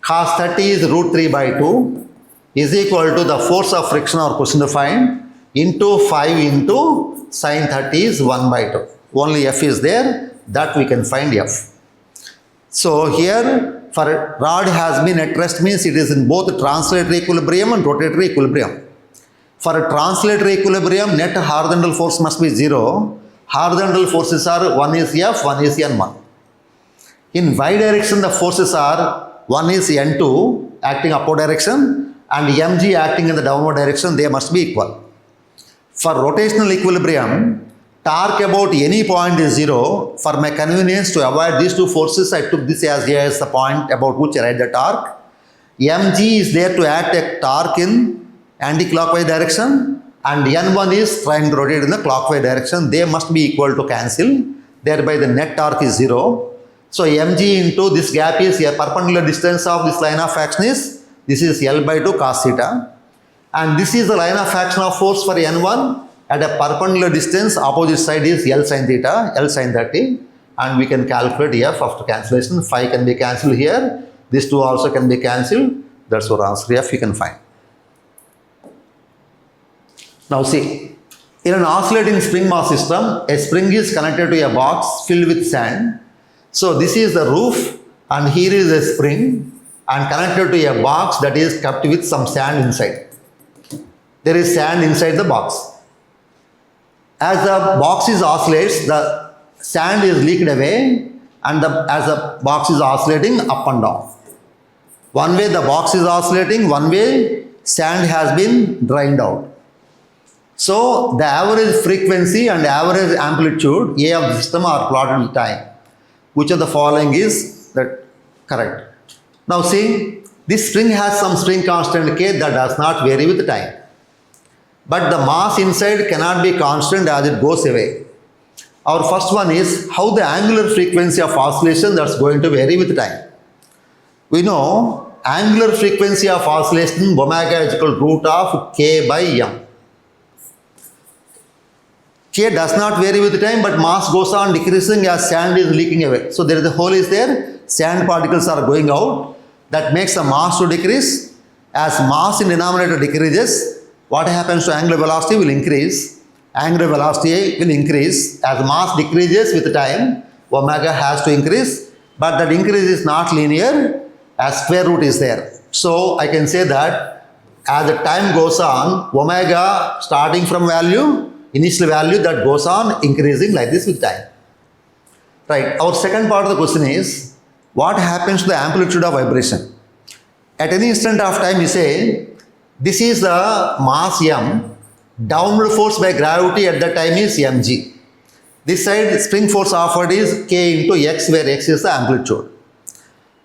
Cos 30 is root 3 by 2 is equal to the force of friction or question to find into 5 into sin 30 is 1 by 2. Only F is there, that we can find F. So here for rod has been at rest means it is in both translatory equilibrium and rotatory equilibrium. For a translatory equilibrium, net horizontal force must be 0. Horizontal forces are 1 is F, 1 is N1. In y direction the forces are 1 is N2 acting upward direction and mg acting in the downward direction, they must be equal. For rotational equilibrium, torque about any point is 0. For my convenience to avoid these two forces, I took this as A as the point about which I write the torque. mg is there to act a torque in anti-clockwise direction and N1 is trying to rotate in the clockwise direction. They must be equal to cancel. Thereby the net torque is 0. So mg into this gap is a perpendicular distance of this line of action is, this is L by 2 cos theta. And this is the line of action of force for N1 at a perpendicular distance, opposite side is L sin theta, L sin 30. And we can calculate F after cancellation. 5 can be cancelled here. These two also can be cancelled. That's our answer. F you can find. Now see, in an oscillating spring mass system, a spring is connected to a box filled with sand. So this is the roof and here is a spring and connected to a box that is kept with some sand inside. There is sand inside the box. As the box is oscillates, the sand is leaked away and as the box is oscillating up and down. One way the box is oscillating, one way sand has been drained out. So the average frequency and average amplitude A of the system are plotted with time. Which of the following is that correct? Now see, this spring has some spring constant K that does not vary with time. But the mass inside cannot be constant as it goes away. Our first one is how the angular frequency of oscillation that's going to vary with time. We know angular frequency of oscillation omega is equal to root of K by M. K does not vary with time, but mass goes on decreasing as sand is leaking away. So there is a hole is there, sand particles are going out. That makes the mass to decrease. As mass in denominator decreases, what happens to angular velocity will increase. Angular velocity will increase. As mass decreases with time, omega has to increase. But that increase is not linear as square root is there. So I can say that as the time goes on, omega starting from value, initial value that goes on increasing like this with time. Right. Our second part of the question is, what happens to the amplitude of vibration? At any instant of time you say, this is the mass M, downward force by gravity at that time is mg. This side spring force offered is K into X where X is the amplitude.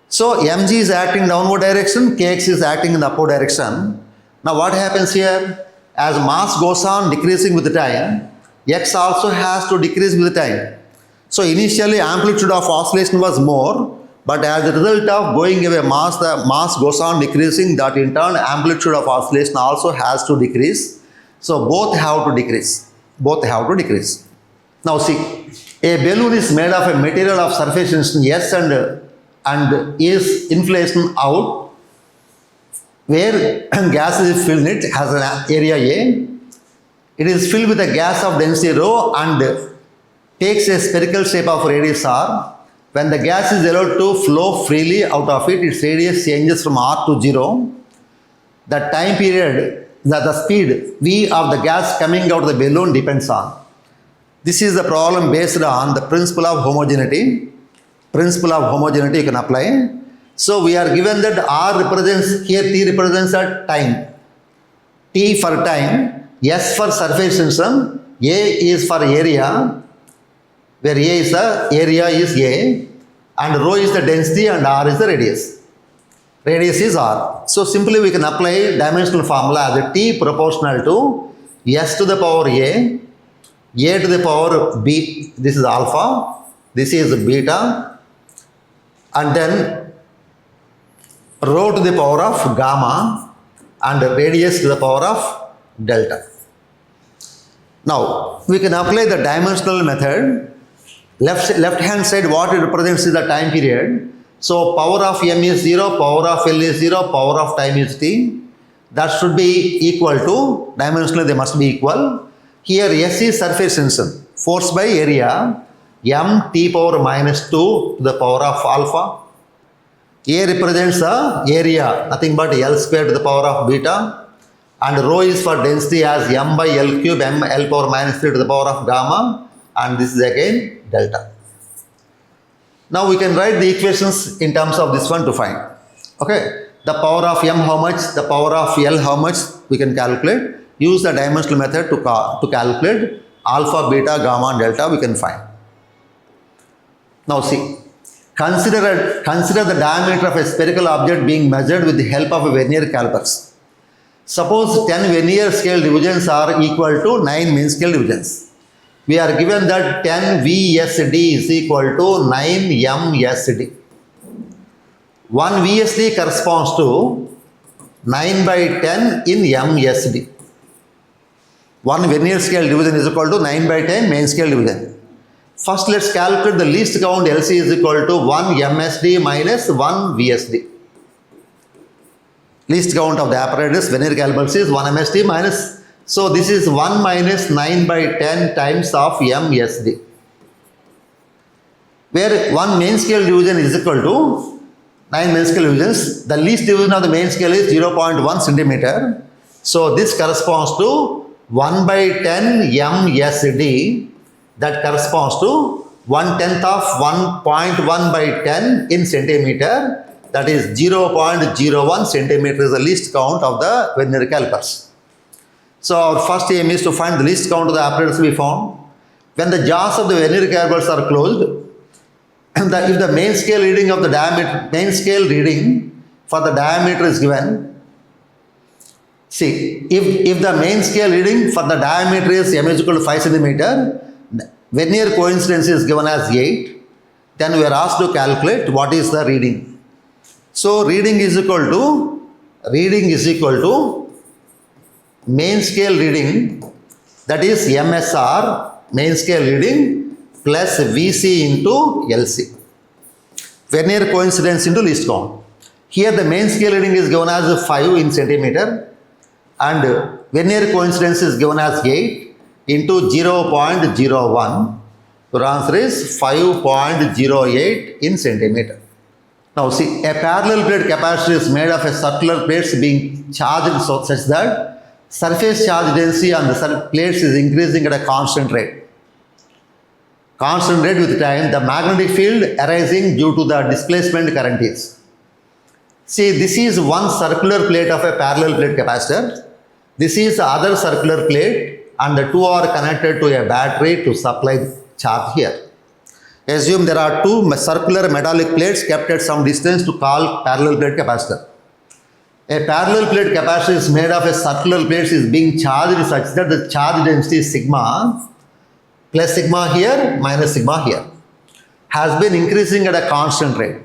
So mg is acting downward direction, Kx is acting in the upward direction. Now what happens here? As mass goes on decreasing with the time, X also has to decrease with the time. So initially amplitude of oscillation was more, but as a result of going away mass, the mass goes on decreasing, that in turn amplitude of oscillation also has to decrease. So both have to decrease. Both have to decrease. Now see, a balloon is made of a material of surface tension S and is inflation out, where gas is filled in it has an area A. It is filled with a gas of density rho and takes a spherical shape of radius r. When the gas is allowed to flow freely out of it, its radius changes from r to 0. The time period, the speed v of the gas coming out of the balloon depends on. This is the problem based on the principle of homogeneity. Principle of homogeneity you can apply. So we are given that R represents, here T represents a time. T for time, S for surface tension, A is for area, where A is the area is A, and rho is the density and R is the radius. radius is r. So simply we can apply dimensional formula as t proportional to s to the power a to the power b, this is alpha, this is beta, and then rho to the power of gamma and radius to the power of delta. Now we can apply the dimensional method. Left hand side, what it represents is the time period. So power of m is 0, power of l is 0, power of time is t. That should be equal to, dimensionally they must be equal. Here S is surface tension, force by area, m t power minus 2 to the power of alpha. A represents the area, nothing but L square to the power of beta. And rho is for density as m by L cube, m L power minus 3 to the power of gamma. And this is again delta. Now we can write the equations in terms of this one to find. Okay, the power of m how much, the power of L how much we can calculate. Use the dimensional method to calculate alpha, beta, gamma and delta we can find. Now see, consider the diameter of a spherical object being measured with the help of a vernier calipers. Suppose 10 vernier scale divisions are equal to 9 mean scale divisions. We are given that 10 VSD is equal to 9 MSD. 1 VSD corresponds to 9 by 10 in MSD. 1 vernier scale division is equal to 9 by 10 main scale division. First let's calculate the least count. LC is equal to 1 MSD minus 1 VSD. Least count of the apparatus vernier calipers is 1 MSD minus, so this is 1 minus 9 by 10 times of MSD. Where 1 main scale division is equal to 9 main scale divisions, the least division of the main scale is 0.1 centimeter. So this corresponds to 1 by 10 MSD, that corresponds to 1/10 of 1.1 by 10 in centimeter, that is 0.01 centimeter is the least count of the vernier calipers. So our first aim is to find the least count of the apparatus we found. When the jaws of the vernier calipers are closed, if the main scale reading of the diameter, main scale reading for the diameter is given, see, if the main scale reading for the diameter is m is equal to 5 centimeter, vernier coincidence is given as 8, then we are asked to calculate what is the reading. So reading is equal to main scale reading, that is MSR, main scale reading, plus VC into LC. Vernier coincidence into least count. Here the main scale reading is given as 5 in centimeter and vernier coincidence is given as 8 into 0.01. Your answer is 5.08 in centimeter. Now see, a parallel plate capacitor is made of a circular plates being charged such that surface charge density on the plates is increasing at a constant rate. Constant rate with time, the magnetic field arising due to the displacement current is. See, this is one circular plate of a parallel plate capacitor. This is the other circular plate and the two are connected to a battery to supply charge here. Assume there are two circular metallic plates kept at some distance to call parallel plate capacitor. A parallel plate capacitor is made of a circular plates is being charged such that the charge density is sigma, plus sigma here, minus sigma here, has been increasing at a constant rate.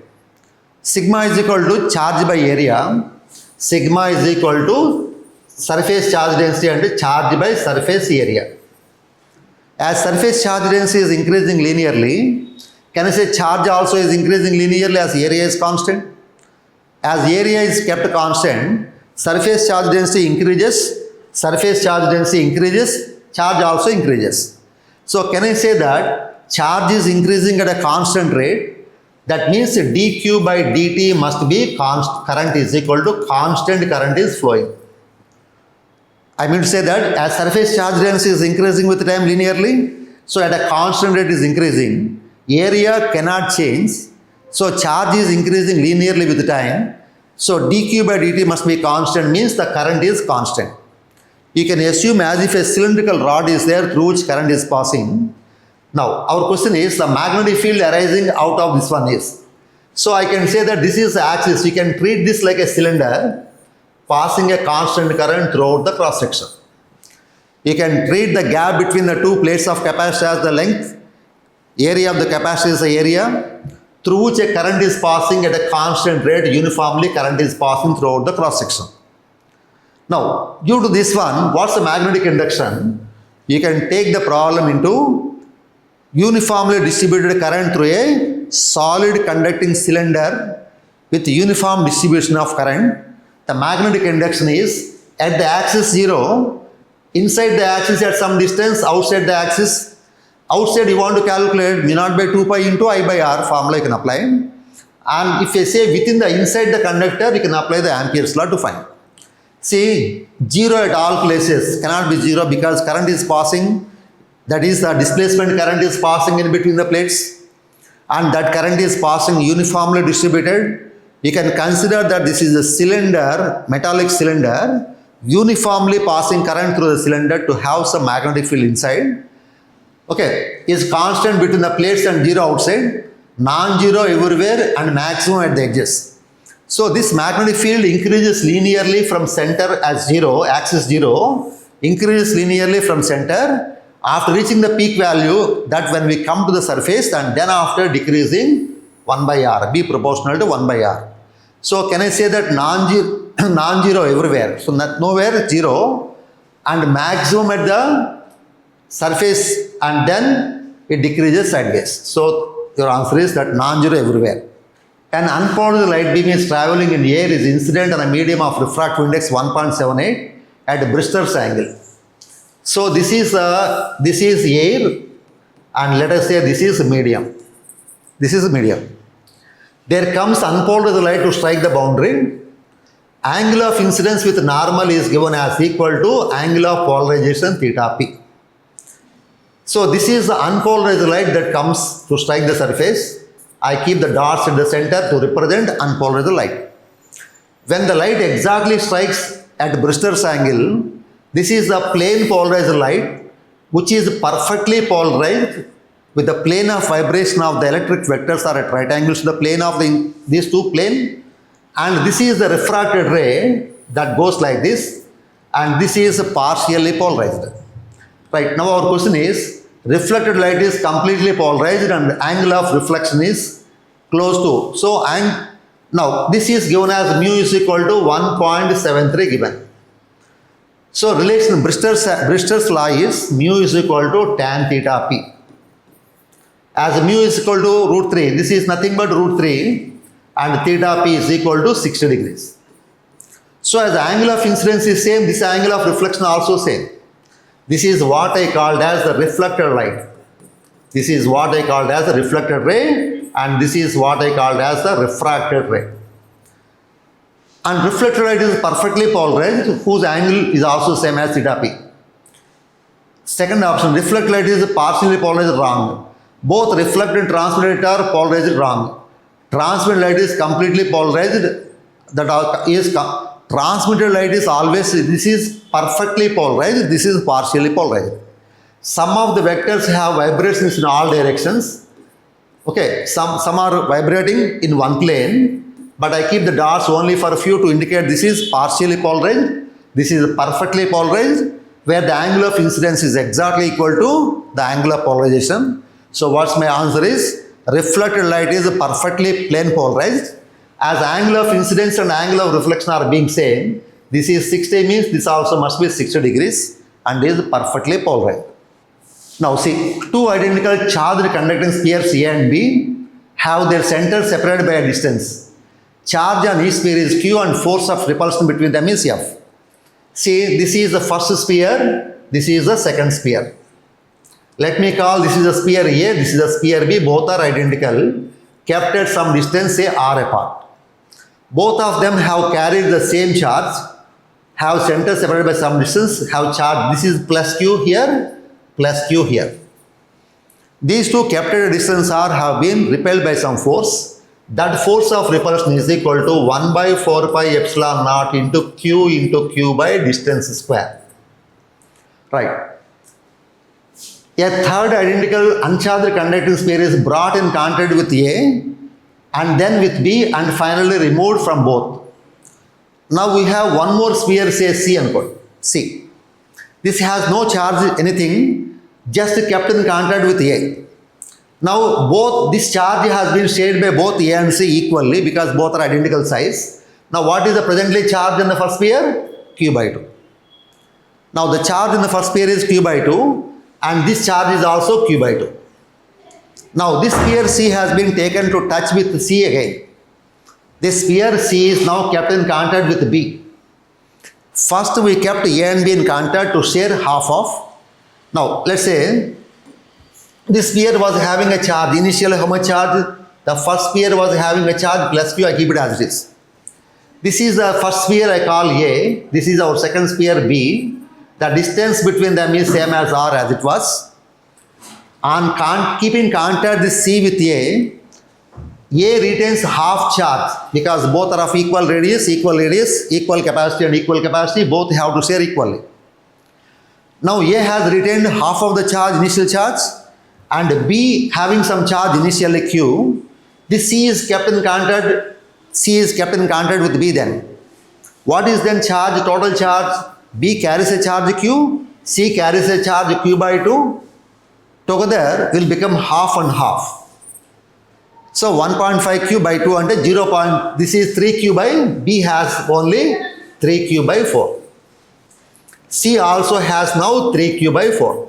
Sigma is equal to charge by area, sigma is equal to surface charge density and charge by surface area. As surface charge density is increasing linearly, can I say charge also is increasing linearly as area is constant? As area is kept constant, surface charge density increases, charge also increases. So can I say that charge is increasing at a constant rate? That means dq by dt must be current is equal to constant current is flowing. I mean to say that as surface charge density is increasing with time linearly, so at a constant rate is increasing, area cannot change, so charge is increasing linearly with time, so dq by dt must be constant, means the current is constant. You can assume as if a cylindrical rod is there through which current is passing. Now our question is the magnetic field arising out of this one is. So I can say that this is the axis. You can treat this like a cylinder passing a constant current throughout the cross section. You can treat the gap between the two plates of capacitor as the length. Area of the capacitor is the area through which a current is passing at a constant rate. Uniformly current is passing throughout the cross section. Now, due to this one, what's the magnetic induction? You can take the problem into uniformly distributed current through a solid conducting cylinder with uniform distribution of current. The magnetic induction is at the axis 0, inside the axis at some distance, outside the axis. Outside you want to calculate mu naught by 2 pi into I by R formula you can apply. And if I say within the inside the conductor, you can apply the Ampere's law to find. See, 0 at all places cannot be 0 because current is passing, that is the displacement current is passing in between the plates, and that current is passing uniformly distributed. You can consider that this is a cylinder, metallic cylinder, uniformly passing current through the cylinder to have some magnetic field inside. Okay, is constant between the plates and 0 outside, non-zero everywhere and maximum at the edges. So this magnetic field increases linearly from center as 0, axis 0, increases linearly from center after reaching the peak value, that when we come to the surface, and then after decreasing 1 by R, B proportional to 1 by R. So can I say that non-zero everywhere? So nowhere 0 and maximum at the surface, and then it decreases sideways. So your answer is that non-zero everywhere. An unpolarized light beam is traveling in air is incident on a medium of refractive index 1.78 at Brewster's angle. So this is air, and let us say this is medium. This is medium. There comes unpolarized light to strike the boundary. Angle of incidence with normal is given as equal to angle of polarization theta p. So this is the unpolarized light that comes to strike the surface. I keep the dots in the center to represent unpolarized light. When the light exactly strikes at Brewster's angle, this is the plane polarized light, which is perfectly polarized with the plane of vibration of the electric vectors are at right angles to the plane of these two planes. And this is the refracted ray that goes like this, and this is partially polarized. Right, now our question is, reflected light is completely polarized and angle of reflection is close to. So, now this is given as mu is equal to 1.73 given. So, relation Brewster's law is mu is equal to tan theta p. As mu is equal to root 3, this is nothing but root 3, and theta p is equal to 60 degrees. So, as the angle of incidence is same, this angle of reflection also same. This is what I called as the reflected light. This is what I called as the reflected ray, and this is what I called as the refracted ray. And reflected light is perfectly polarized, whose angle is also same as theta p. Second option, reflected light is partially polarized, wrong. Both reflected and transmitted are polarized, wrong. Transmitted light is completely polarized, transmitted light is always, this is perfectly polarized, this is partially polarized. Some of the vectors have vibrations in all directions. Okay, some are vibrating in one plane, but I keep the dots only for a few to indicate this is partially polarized, this is perfectly polarized, where the angle of incidence is exactly equal to the angle of polarization. So what's my answer is, reflected light is perfectly plane polarized. As angle of incidence and angle of reflection are being same, this is 60 means this also must be 60 degrees and is perfectly polarized. Now see, two identical charged conducting spheres A and B have their centers separated by a distance. Charge on each sphere is Q and force of repulsion between them is F. See, this is the first sphere, this is the second sphere. Let me call this is a sphere A, this is a sphere B, both are identical, kept at some distance, say R apart. Both of them have carried the same charge, have centers separated by some distance, have charge. This is plus Q here, plus Q here. These two kept at a distance R have been repelled by some force. That force of repulsion is equal to 1 by 4 pi epsilon naught into Q by distance square. Right. A third identical uncharged conducting sphere is brought in contact with A and then with B and finally removed from both. Now we have one more sphere, say C unquote. C. This has no charge anything, just kept in contact with A. Now both this charge has been shared by both A and C equally because both are identical size. Now what is the presently charge in the first sphere? Q by 2. Now the charge in the first sphere is Q by 2 and this charge is also Q by 2. Now this sphere C has been taken to touch with C again. This sphere C is now kept in contact with B. First we kept A and B in contact to share half of. Now let's say this sphere was having a charge. Initially how much charge? The first sphere was having a charge plus Q. I keep it as it is. This is the first sphere I call A. This is our second sphere B. The distance between them is same as R as it was. And keeping contact this C with A retains half charge because both are of equal radius, equal capacity and equal capacity. Both have to share equally. Now A has retained half of the charge, initial charge, and B having some charge initially Q. This C is kept in contact. C is kept in contact with B then. What is then charge, total charge? B carries a charge Q, C carries a charge Q by 2. Together will become half and half. So 1.5 Q by 2 and 0. This is 3 Q by, B has only 3 Q by 4. C also has now 3 Q by 4.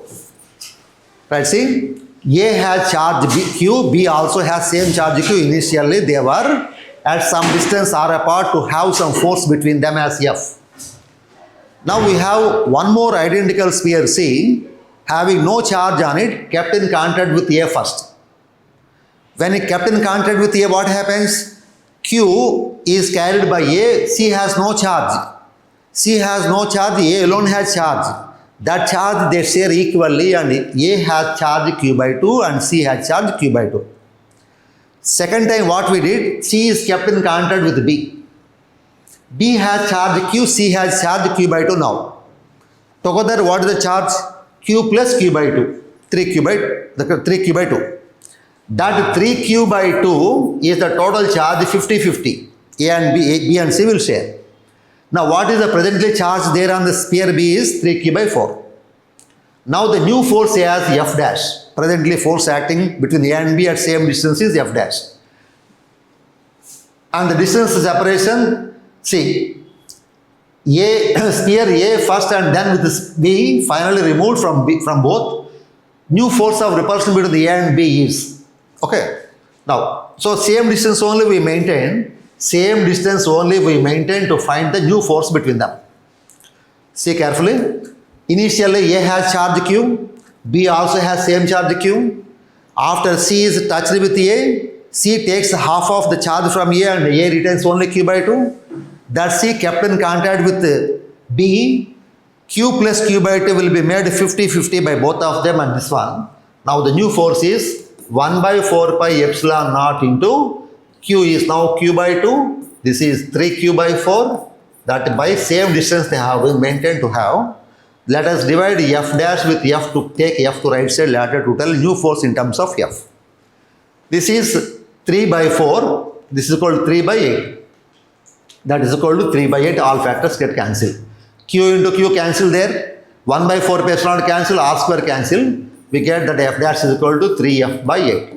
Right, see? A has charge Q, B also has same charge Q. Initially they were at some distance R apart to have some force between them as F. Now we have one more identical sphere C having no charge on it, kept in contact with A first. When it kept in contact with A, what happens? Q is carried by A, C has no charge. C has no charge, A alone has charge. That charge they share equally and A has charge Q by 2 and C has charge Q by 2. Second time what we did, C is kept in contact with B. B has charge Q, C has charge Q by 2 now. Together what is the charge? Q plus Q by 2. 3 Q by 2. That 3 Q by 2 is the total charge 50-50. B and C will share. Now what is the presently charge there on the sphere B is 3 Q by 4. Now the new force as F dash. Presently force acting between A and B at same distance is F dash. And the distance separation, see, sphere A first and then with this B finally removed from both. New force of repulsion between the A and B is, okay. Now, so same distance only we maintain to find the new force between them. See carefully. Initially A has charge Q, B also has same charge Q. After C is touched with A, C takes half of the charge from A and A retains only Q by 2. That C kept in contact with B, Q plus Q by 2 will be made 50-50 by both of them and this one. Now the new force is 1 by 4 pi epsilon naught into Q is now Q by 2. This is 3 Q by 4. That by same distance they have been maintained to have. Let us divide F dash with F to take F to right side lateral to tell new force in terms of F. This is 3 by 4. This is equal to 3 by 8. That is equal to 3 by 8. All factors get cancelled. Q into Q cancel there. 1 by 4 pi epsilon cancel. R square cancel. We get that F dash is equal to 3F by 8.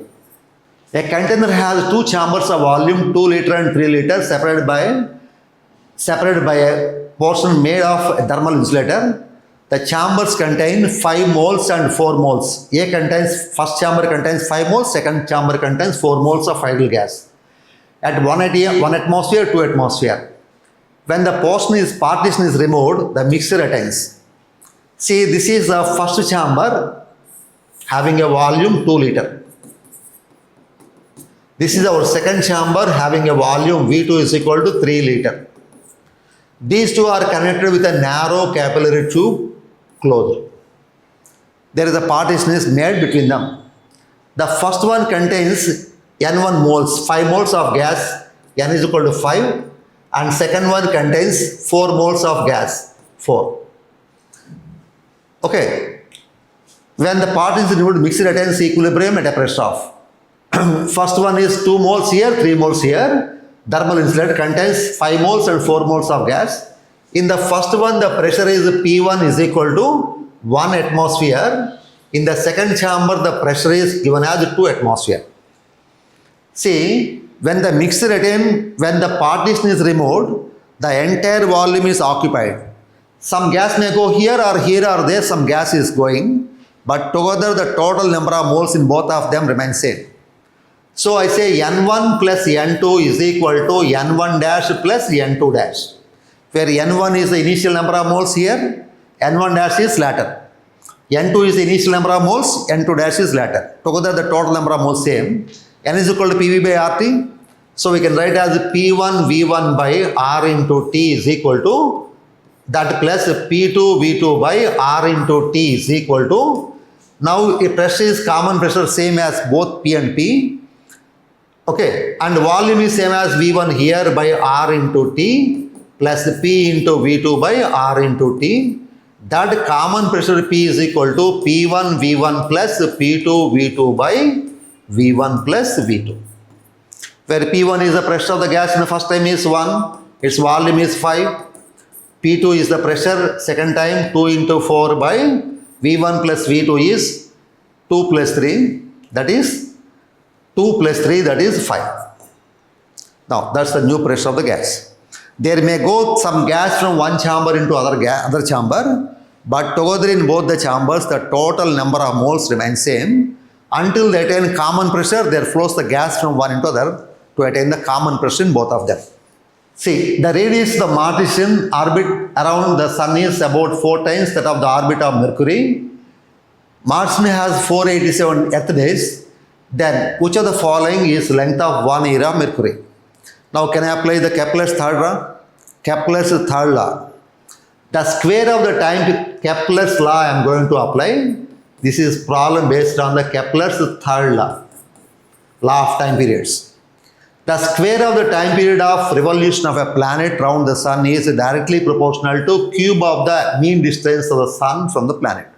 A container has two chambers of volume 2 liter and 3 liter separated by a portion made of a thermal insulator. The chambers contain 5 moles and 4 moles. First chamber contains 5 moles, second chamber contains 4 moles of idle gas. At 1 atmosphere, 2 atmosphere. When the partition is removed, the mixture attains. See, this is the first chamber having a volume 2 liter. This is our second chamber having a volume V2 is equal to 3 liter. These two are connected with a narrow capillary tube closed. There is a partition is made between them. The first one contains N1 moles, 5 moles of gas, N is equal to 5, and second one contains 4 moles of gas, 4. Okay. When the partition is removed, mixture attains equilibrium at a pressure of. First one is 2 moles here, 3 moles here. Thermal insulator contains 5 moles and 4 moles of gas. In the first one, the pressure is P1 is equal to 1 atmosphere. In the second chamber, the pressure is given as 2 atmosphere. See, when the mixer attain, when the partition is removed, the entire volume is occupied. Some gas may go here or there, some gas is going, but together the total number of moles in both of them remains same. So I say N1 plus N2 is equal to N1 dash plus N2 dash, where N1 is the initial number of moles here, N1 dash is later. N2 is the initial number of moles, N2 dash is later. Together the total number of moles same. N is equal to PV by RT. So we can write as P1 V1 by R into T is equal to that plus P2 V2 by R into T is equal to, now a pressure is common pressure same as both P and P. Okay, and volume is same as V1 here by R into T plus P into V2 by R into T. That common pressure P is equal to P1 V1 plus P2 V2 by V1 plus V2. Where P1 is the pressure of the gas in the first time is 1, its volume is 5. P2 is the pressure, second time 2 into 4 by V1 plus V2 is 2 plus 3, that is 2 plus 3, that is 5. Now that's the new pressure of the gas. There may go some gas from one chamber into other chamber, but together in both the chambers the total number of moles remains same. Until they attain common pressure, there flows the gas from one into other to attain the common pressure in both of them. See, the radius of the Martian orbit around the Sun is about 4 times that of the orbit of Mercury. Martian has 487 Earth days. Then, which of the following is length of one year of Mercury? Now, can I apply the Kepler's third law? Kepler's third law. The square of the time Kepler's law I am going to apply. This is problem based on the Kepler's third law, law of time periods. The square of the time period of revolution of a planet round the Sun is directly proportional to cube of the mean distance of the Sun from the planet.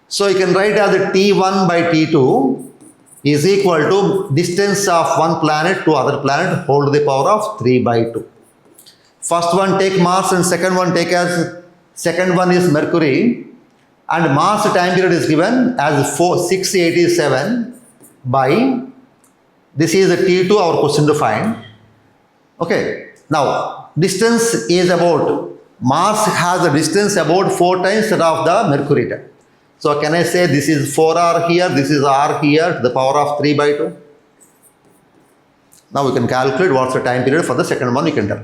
So you can write as T1 by T2 is equal to distance of one planet to other planet whole to the power of 3 by 2. First one take Mars and second one is Mercury, and Mars time period is given as 687 by, this is a T2, our question to find. Okay, now distance is about, Mars has a distance about 4 times that of the Mercury time. So can I say this is 4R here, this is R here to the power of 3 by 2. Now we can calculate what's the time period for the second one, you can tell.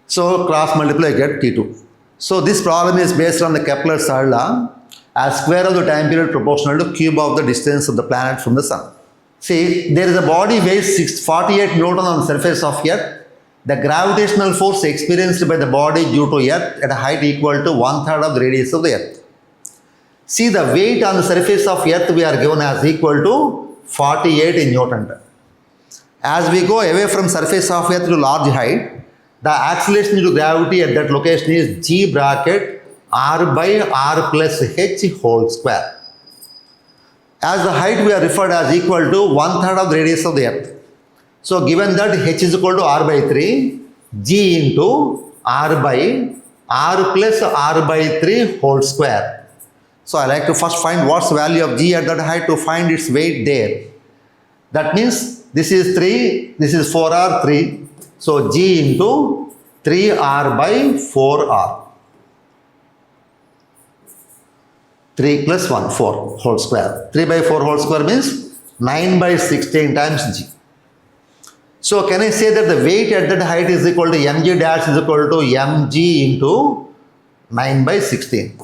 So cross multiply, get T2. So this problem is based on the Kepler's third law, as square of the time period proportional to cube of the distance of the planet from the Sun. See, there is a body weighs 48 Newton on the surface of Earth. The gravitational force experienced by the body due to Earth at a height equal to 1/3 of the radius of the Earth. See, the weight on the surface of Earth we are given as equal to 48 in Newton. As we go away from surface of Earth to large height, the acceleration due to gravity at that location is G bracket R by R plus H whole square. As the height we are referred as equal to 1/3 of the radius of the Earth. So given that H is equal to R by 3, G into R by R plus R by 3 whole square. So I like to first find what's the value of G at that height to find its weight there. That means this is 3, this is 4R, 3. So G into 3R by 4R. 3 plus 1, 4 whole square. 3 by 4 whole square means 9 by 16 times G. So can I say that the weight at that height is equal to mg dash is equal to mg into 9 by 16.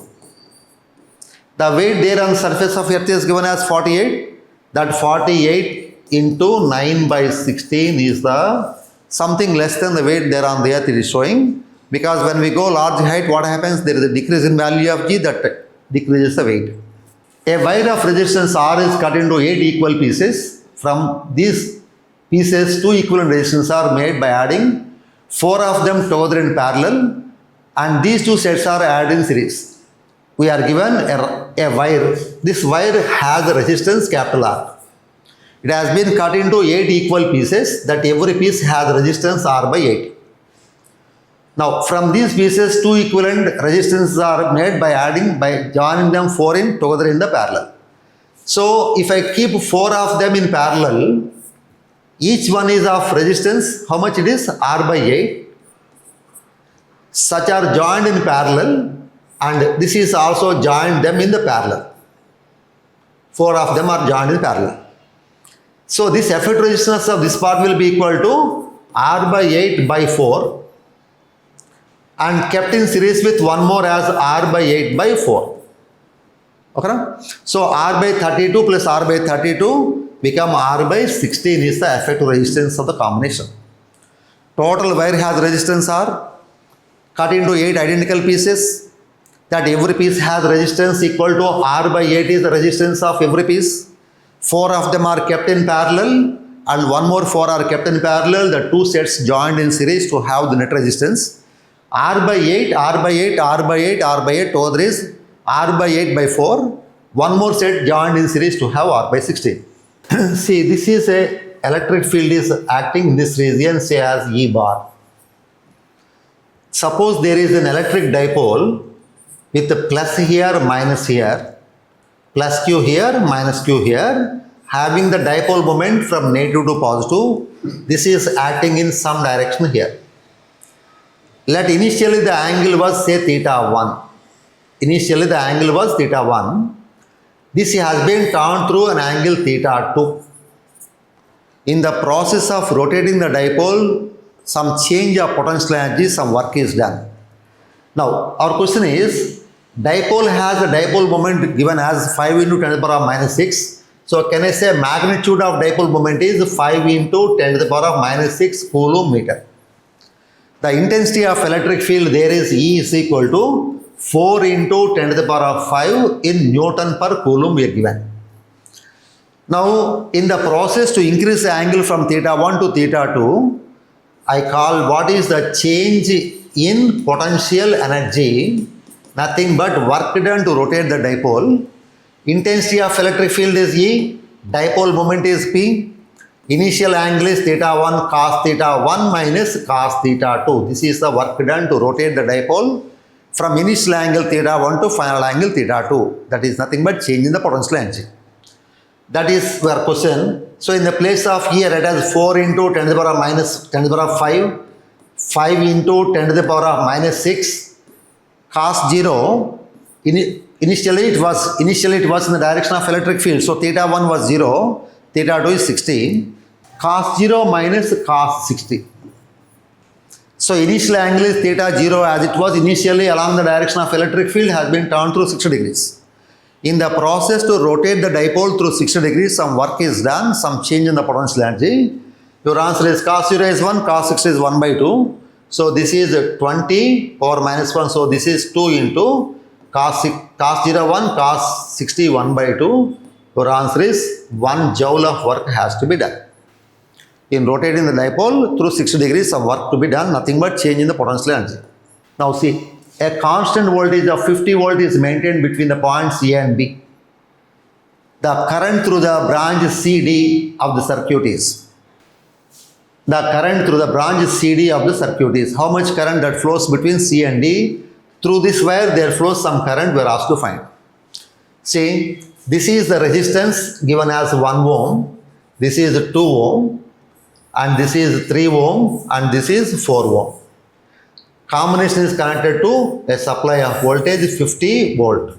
The weight there on the surface of Earth is given as 48. That 48 into 9 by 16 is the something less than the weight there on the Earth it is showing. Because when we go large height, what happens? There is a decrease in value of G that decreases the weight. A wire of resistance R is cut into 8 equal pieces. From these pieces, 2 equivalent resistances are made by adding 4 of them together in parallel, and these 2 sets are added in series. We are given a wire. This wire has a resistance capital R. It has been cut into 8 equal pieces that every piece has resistance R by 8. Now from these pieces 2 equivalent resistances are made by joining them 4 in together in the parallel. So if I keep 4 of them in parallel, each one is of resistance, how much it is? R by 8. Such are joined in parallel, and this is also joined them in the parallel. 4 of them are joined in parallel. So this effect resistance of this part will be equal to R by 8 by 4 and kept in series with one more as R by 8 by 4. Okay? So R by 32 plus R by 32 become R by 16 is the effective resistance of the combination. Total wire has resistance R cut into 8 identical pieces, that every piece has resistance equal to R by 8 is the resistance of every piece. 4 of them are kept in parallel and one more 4 are kept in parallel. The two sets joined in series to have the net resistance. R by 8, R by 8, R by 8, R by 8, together is R by 8 by 4. One more set joined in series to have R by 16. See, this is a electric field is acting in this region, say as E bar. Suppose there is an electric dipole with a plus here, minus here, plus Q here, minus Q here, having the dipole moment from negative to positive. This is acting in some direction here. Let initially the angle was say theta 1. Initially the angle was theta 1. This has been turned through an angle theta 2. In the process of rotating the dipole, some change of potential energy, some work is done. Now, our question is, dipole has a dipole moment given as 5 into 10 to the power of minus 6. So, can I say magnitude of dipole moment is 5 into 10 to the power of minus 6 coulomb meter. The intensity of electric field there is E is equal to 4 into 10 to the power of 5 in Newton per coulomb we are given. Now, in the process to increase the angle from theta 1 to theta 2, I call what is the change in potential energy, nothing but work done to rotate the dipole. Intensity of electric field is E, dipole moment is P, initial angle is theta 1 cos theta 1 minus cos theta 2. This is the work done to rotate the dipole from initial angle theta 1 to final angle theta 2. That is nothing but change in the potential energy. That is our question. So in the place of here it has 4 into 10 to the power of minus 10 to the power of 5, 5 into 10 to the power of minus 6, cos 0. Initially it was in the direction of electric field. So theta 1 was 0, theta 2 is 60, cos 0 minus cos 60. So initial angle is theta 0 as it was initially along the direction of electric field has been turned through 60 degrees. In the process to rotate the dipole through 60 degrees, some work is done, some change in the potential energy. Your answer is cos 0 is 1, cos 60 is 1 by 2. So this is 20 power minus 1. So this is 2 into cos 0 1, cos 60 1 by 2. Your answer is 1 joule of work has to be done. In rotating the dipole through 60 degrees, some work to be done, nothing but change in the potential energy. Now see, a constant voltage of 50 volt is maintained between the points A and B. The current through the branch CD of the circuit is. The current through the branch CD of the circuit is. How much current that flows between C and D? Through this wire there flows some current we are asked to find. See, this is the resistance given as 1 ohm. This is 2 ohm. And this is 3 ohm. And this is 4 ohm. Combination is connected to a supply of voltage 50 volt.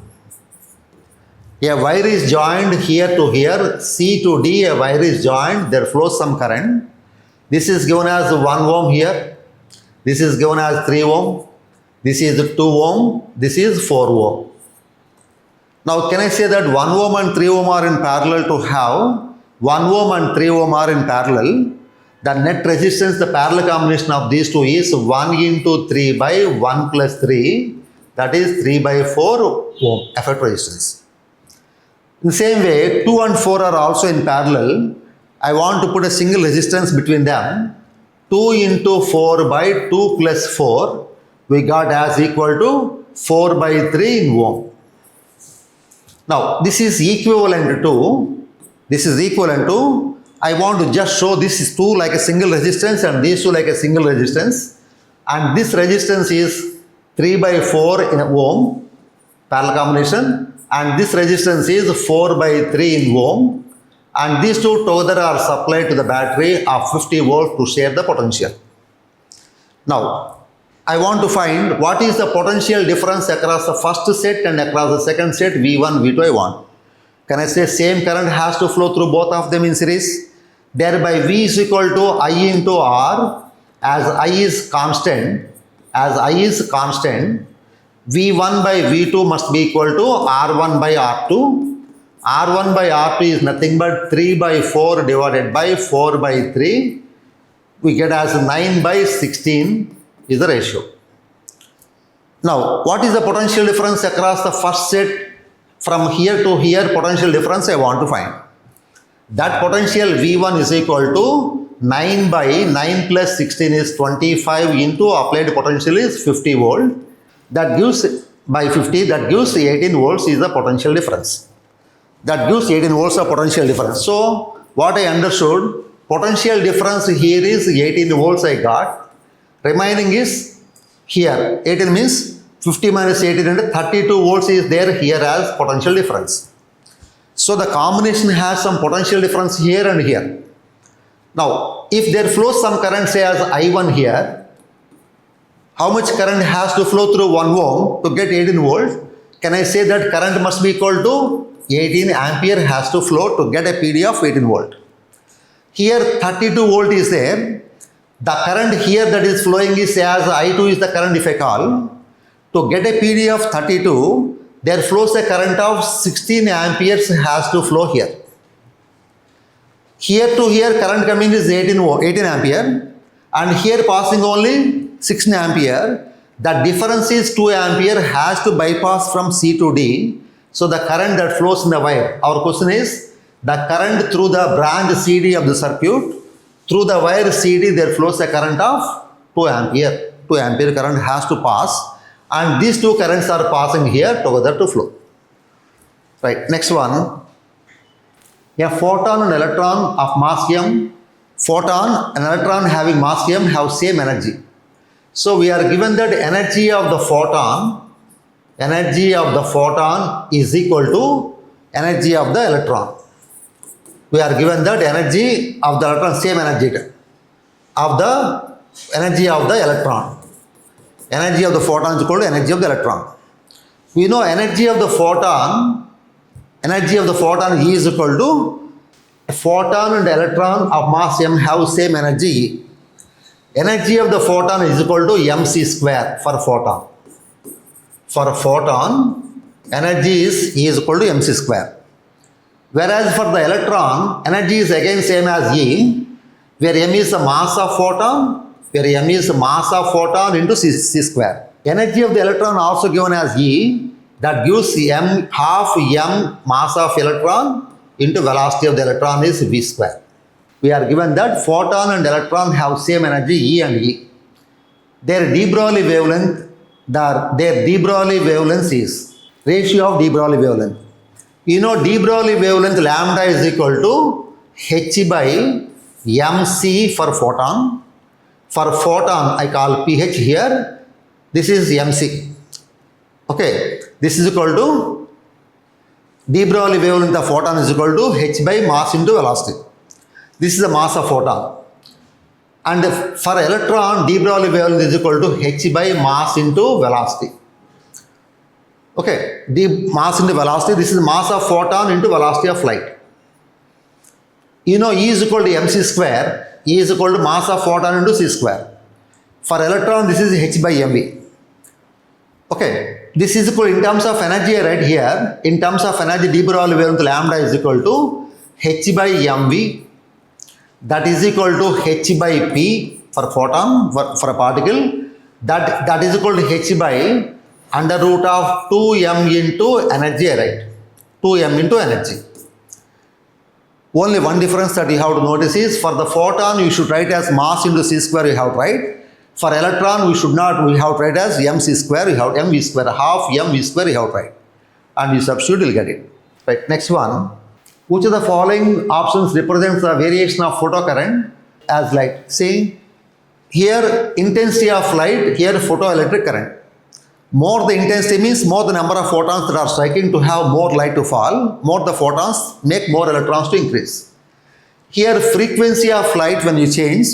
A wire is joined here to here, C to D, a wire is joined, there flows some current. This is given as 1 ohm here, this is given as 3 ohm, this is 2 ohm, this is 4 ohm. Now can I say that 1 ohm and 3 ohm are in parallel to have 1 ohm and 3 ohm are in parallel? The net resistance, the parallel combination of these two is 1 into 3 by 1 plus 3, that is 3 by 4 ohm effect resistance. In the same way, 2 and 4 are also in parallel. I want to put a single resistance between them. 2 into 4 by 2 plus 4, we got as equal to 4 by 3 in ohm. Now, this is equivalent to I want to just show this is two like a single resistance and these two like a single resistance, and this resistance is 3 by 4 in ohm parallel combination, and this resistance is 4 by 3 in ohm, and these two together are supplied to the battery of 50 volts to share the potential. Now, I want to find what is the potential difference across the first set and across the second set, V1, V2 I want. Can I say same current has to flow through both of them in series? Thereby V is equal to I into R, as I is constant, V1 by V2 must be equal to R1 by R2. R1 by R2 is nothing but 3 by 4 divided by 4 by 3. We get as 9 by 16 is the ratio. Now, what is the potential difference across the first set from here to here? Potential difference I want to find. That potential V1 is equal to 9 by 9 plus 16 is 25 into applied potential is 50 volt. That gives by 50, that gives 18 volts is the potential difference. That gives 18 volts of potential difference. So, what I understood, potential difference here is 18 volts I got. Remaining is here. 18 means 50 minus 18 and 32 volts is there here as potential difference. So, the combination has some potential difference here and here. Now, if there flows some current say as I1 here, how much current has to flow through 1 ohm to get 18 volt? Can I say that current must be equal to 18 ampere has to flow to get a PD of 18 volt. Here 32 volt is there. The current here that is flowing is as I2 is the current if I call. To get a PD of 32, there flows a current of 16 amperes has to flow here. Here to here current coming is 18 ampere, and here passing only 16 ampere. The difference is 2 ampere has to bypass from C to D. So the current that flows in the wire. Our question is the current through the branch CD of the circuit. Through the wire CD there flows a current of 2 ampere. 2 ampere current has to pass, and these two currents are passing here together to flow. Right, next one. A photon and electron of mass m. Photon and electron having mass m have same energy. So we are given that energy of the photon is equal to energy of the electron. We are given that energy of the electron, same energy of the energy of the electron. Energy of the photon is equal to energy of the electron. We know energy of the photon is equal to a photon and electron of mass m have same energy. Energy of the photon is equal to mc square for photon. For a photon, energy is equal to mc square. Whereas for the electron, energy is again same as E, where m is the mass of photon, into c square. Energy of the electron also given as E, that gives m half m mass of electron into velocity of the electron is v square. We are given that photon and electron have same energy E and E. Their de Broglie wavelength is ratio of de Broglie wavelength. You know de Broglie wavelength lambda is equal to h by mc for photon. For photon I call ph here. This is mc. Okay, this is equal to de Broglie wavelength of photon is equal to h by mass into velocity. This is the mass of photon. And for electron, de Broglie wavelength is equal to h by mass into velocity. Okay, the mass into velocity, this is mass of photon into velocity of light. You know E is equal to mc square, E is equal to mass of photon into c square. For electron, this is h by mv. Okay, this is equal in terms of energy I write here. In terms of energy, de Broglie wavelength lambda is equal to h by mv. That is equal to h by p for photon, for a particle. That is equal to h by under root of 2m into energy I write. 2m into energy. Only one difference that you have to notice is for the photon you should write as mass into c square you have to write. For electron we should not, we have to write as mc square, you have mv square, half mv square you have to write. And you substitute, you'll get it. Right, next one. Which of the following options represents the variation of photocurrent as light? See, here intensity of light, here photoelectric current. More the intensity means more the number of photons that are striking to have more light to fall, more the photons make more electrons to increase. Here frequency of light when you change,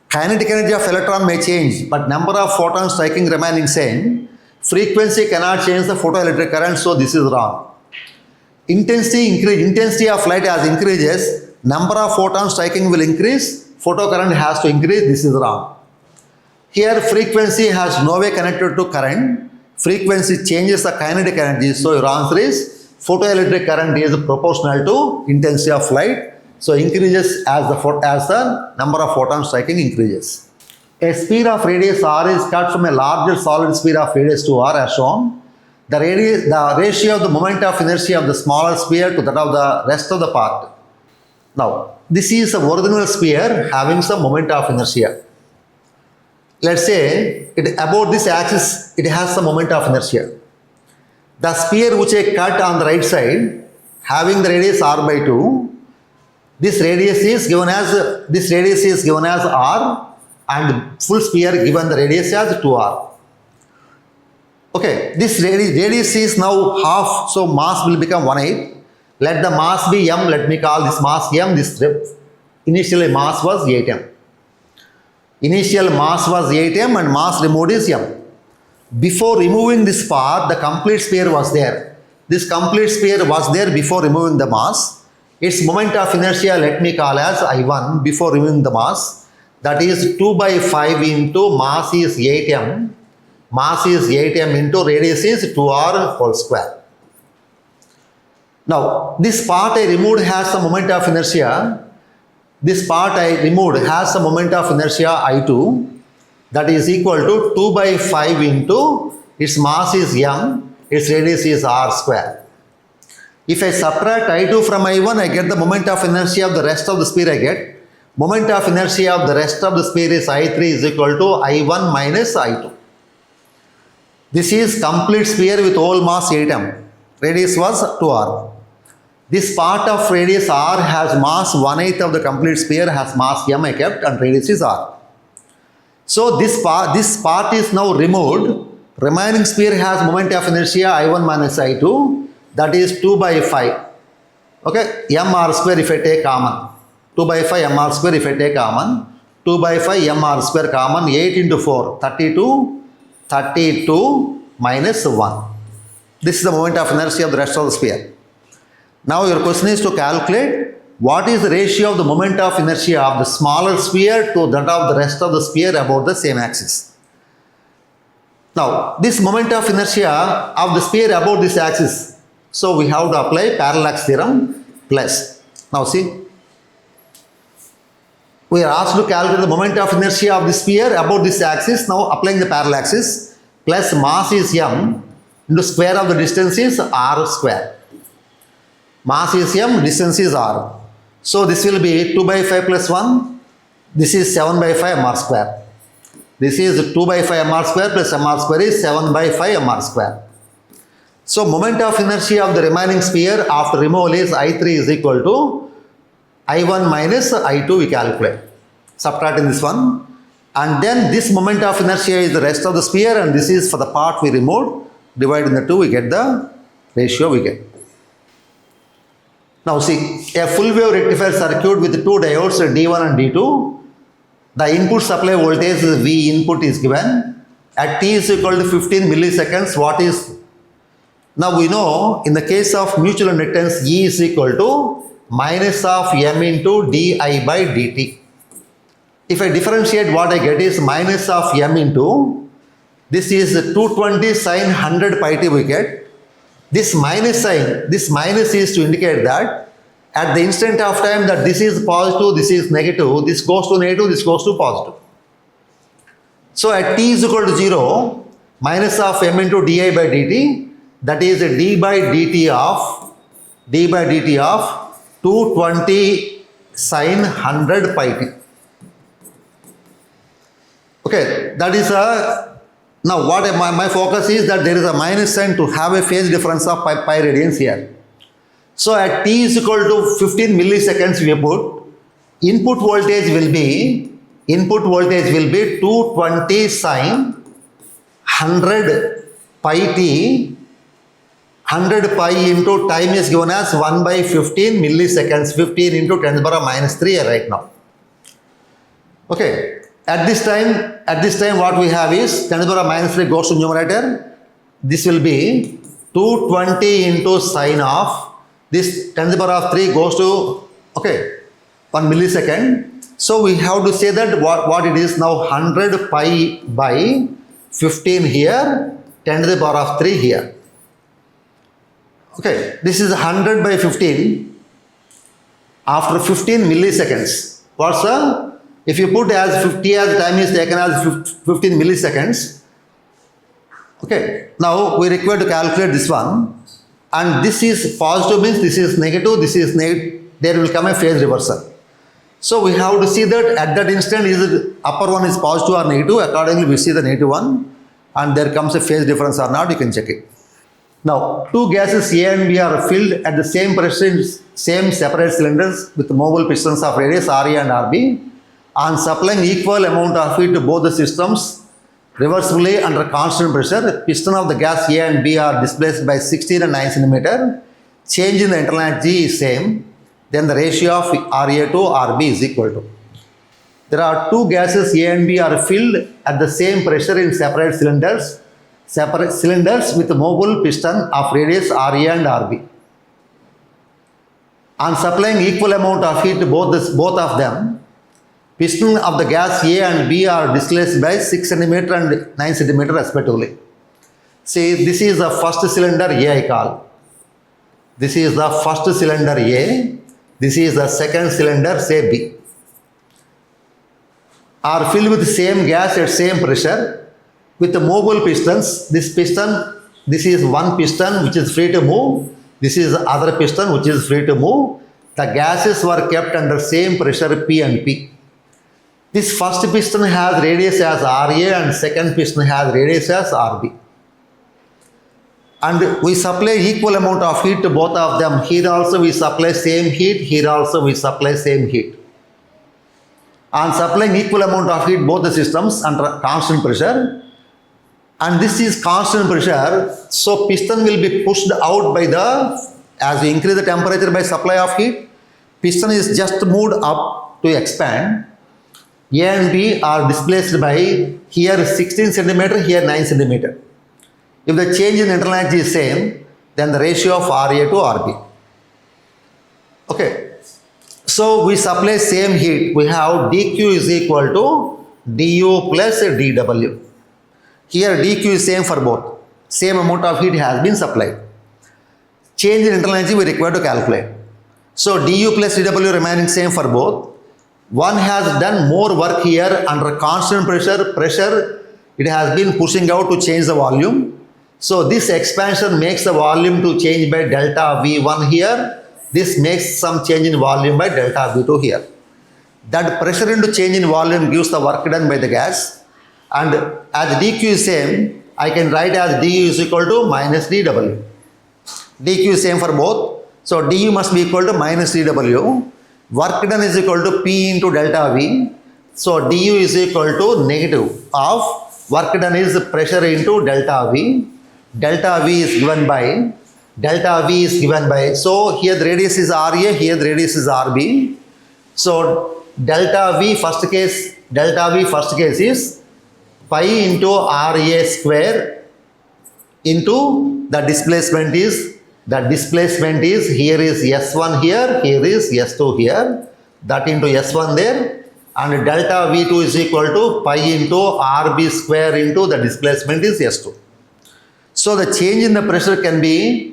kinetic energy of electron may change, but number of photons striking remaining same. Frequency cannot change the photoelectric current, so this is wrong. Intensity of light as increases, number of photons striking will increase, photocurrent has to increase, this is wrong. Here frequency has no way connected to current, frequency changes the kinetic energy, so your answer is photoelectric current is proportional to intensity of light, so increases as the number of photons striking increases. A sphere of radius r is cut from a larger solid sphere of radius 2r as shown. The ratio of the moment of inertia of the smaller sphere to that of the rest of the part. Now, this is the original sphere having some moment of inertia. Let's say about this axis, it has some moment of inertia. The sphere which I cut on the right side, having the radius r by 2, this radius is given as r, and full sphere given the radius as 2r. Okay, this radius is now half, so mass will become 1/8. Let the mass be m, let me call this mass m, this initial mass was 8m. Initial mass was 8m and mass removed is m. Before removing this part, the complete sphere was there. This complete sphere was there before removing the mass. Its moment of inertia let me call as I1 before removing the mass. That is 2/5 into mass is 8m. Mass is 8m into radius is 2r whole square. Now, this part I removed has some moment of inertia. This part I removed has some moment of inertia I2. That is equal to 2/5 into its mass is m, its radius is r square. If I subtract I2 from I1, I get the moment of inertia of the rest of the sphere I get. Moment of inertia of the rest of the sphere is I3 is equal to I1 minus I2. This is complete sphere with whole mass 8m. Radius was 2r. This part of radius r has mass 1/8 of the complete sphere has mass m I kept and radius is r. So this part is now removed. Remaining sphere has moment of inertia I1 minus I2. That is 2/5. Okay, mr square if I take common. 2/5 mr square if I take common. 2/5 mr square common. 8 into 4, 32. 32 minus 1. This is the moment of inertia of the rest of the sphere. Now your question is to calculate what is the ratio of the moment of inertia of the smaller sphere to that of the rest of the sphere about the same axis. Now this moment of inertia of the sphere about this axis. So we have to apply parallax theorem plus. Now see, we are asked to calculate the moment of inertia of the sphere about this axis. Now applying the parallaxes, plus mass is m into square of the distance is r square. Mass is m, distance is r. So this will be 2/5 plus 1. This is 7/5 mr square. This is 2/5 mr square plus mr square is 7/5 mr square. So moment of inertia of the remaining sphere after removal is I3 is equal to I1 minus I2 we calculate. Subtracting this one. And then this moment of inertia is the rest of the sphere and this is for the part we removed. Divided into 2 we get the ratio we get. Now see, a full wave rectifier circuit with two diodes D1 and D2. The input supply voltage V input is given. At t is equal to 15 milliseconds, what is? Now we know in the case of mutual inductance E is equal to minus of M into di by dt. If I differentiate, what I get is minus of M into, this is 220 sine 100 pi t we get. This minus sign, this minus is to indicate that at the instant of time that this is positive, this is negative, this goes to negative, this goes to positive. So at t is equal to 0, minus of M into di by dt, that is d by dt of 220 sine 100 pi t. Okay, that is now what my focus is that there is a minus sign to have a phase difference of pi radians here. So at t is equal to 15 milliseconds we put, input voltage will be 220 sine 100 pi t. 100 pi into time is given as 1 by 15 milliseconds, 15 into 10 to the power minus 3 right now. Okay, at this time what we have is 10 to the power minus 3 goes to numerator. This will be 220 into sine of this 10 to the power of 3 goes to 1 millisecond. So we have to say that what it is now, 100 pi by 15 here, 10 to the power of 3 here. Okay, this is 100 by 15 after 15 milliseconds. What's the, if you put as 50 as time is taken as 15 milliseconds. Okay, now we require to calculate this one, and this is positive means this is negative, this is negative, there will come a phase reversal. So we have to see that at that instant is it upper one is positive or negative. Accordingly we see the negative one, and there comes a phase difference or not, you can check it. Now, two gases A and B are filled at the same pressure in same separate cylinders with movable pistons of radius RA and RB. On supplying equal amount of heat to both the systems reversibly under constant pressure, the piston of the gas A and B are displaced by 16 and 9 cm. Change in the internal energy is same. Then the ratio of RA to RB is equal to. There are two gases A and B are filled at the same pressure in separate cylinders with movable piston of radius RA and RB. On supplying equal amount of heat to both of them, piston of the gas A and B are displaced by 6 cm and 9 cm respectively. See, this is the first cylinder A I call. This is the first cylinder A. This is the second cylinder, say B. Are filled with the same gas at same pressure with the movable pistons. This is one piston which is free to move. This is the other piston which is free to move. The gases were kept under same pressure P and P. This first piston has radius as RA and second piston has radius as RB. And we supply equal amount of heat to both of them. Here also we supply same heat. Here also we supply same heat. On supplying equal amount of heat both the systems under constant pressure, and this is constant pressure, so piston will be pushed out by the, as we increase the temperature by supply of heat, piston is just moved up to expand. A and B are displaced by here 16 cm, here 9 cm. If the change in internal energy is same, then the ratio of RA to RB. Okay, so we supply same heat. We have dQ is equal to du plus dW. Here dQ is same for both. Same amount of heat has been supplied. Change in internal energy we require to calculate. So du plus dW remaining same for both. One has done more work here under constant pressure. It has been pushing out to change the volume. So this expansion makes the volume to change by delta V1 here. This makes some change in volume by delta V2 here. That pressure into change in volume gives the work done by the gas. And as dQ is same, I can write as du is equal to minus dW. dQ is same for both. So du must be equal to minus dW. Work done is equal to P into delta V. So du is equal to negative of work done is pressure into delta V. Delta V is given by, so here the radius is RA, here the radius is RB. So delta V first case is pi into RA square into the displacement is here is S1 here is S2 here, that into S1 there, and delta V2 is equal to pi into RB square into the displacement is S2. So the change in the pressure can be,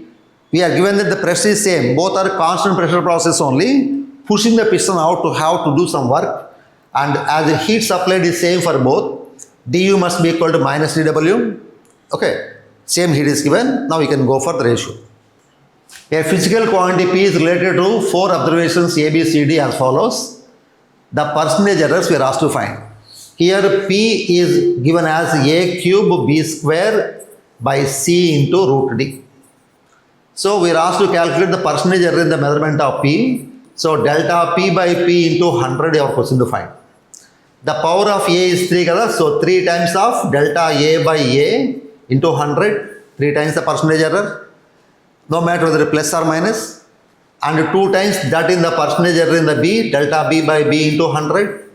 we are given that the pressure is same, both are constant pressure process only, pushing the piston out to have to do some work, and as the heat supplied is same for both, du must be equal to minus dW. Okay, same heat is given, now we can go for the ratio. A physical quantity P is related to 4 observations A, B, C, D as follows. The percentage errors we are asked to find. Here P is given as A cube B square by C into root D. So we are asked to calculate the percentage error in the measurement of P. So delta P by P into 100 your question to find. The power of A is 3 kada, so 3 times of delta A by A into 100, 3 times the percentage error, no matter whether plus or minus, and 2 times that in the percentage error in the B, delta B by B into 100,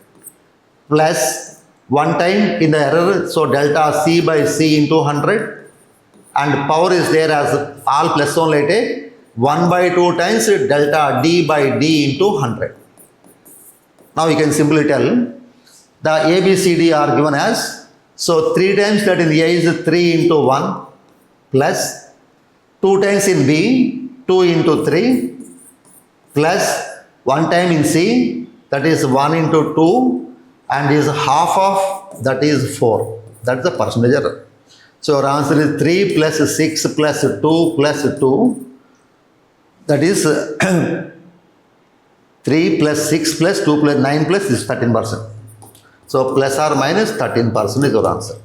plus 1 time in the error, so delta C by C into 100, and power is there as all plus only, 1 by 2 times delta D by D into 100. Now you can simply tell the A, B, C, D are given as, so 3 times that in A is 3 into 1 plus 2 times in B 2 into 3 plus 1 time in C, that is 1 into 2 and is half of, that is 4. That is the percentage error. So our answer is 3 plus 6 plus 2 plus 2, that is 3 plus 6 plus 2 plus 9 plus is 13%. So plus or minus 13% is your answer.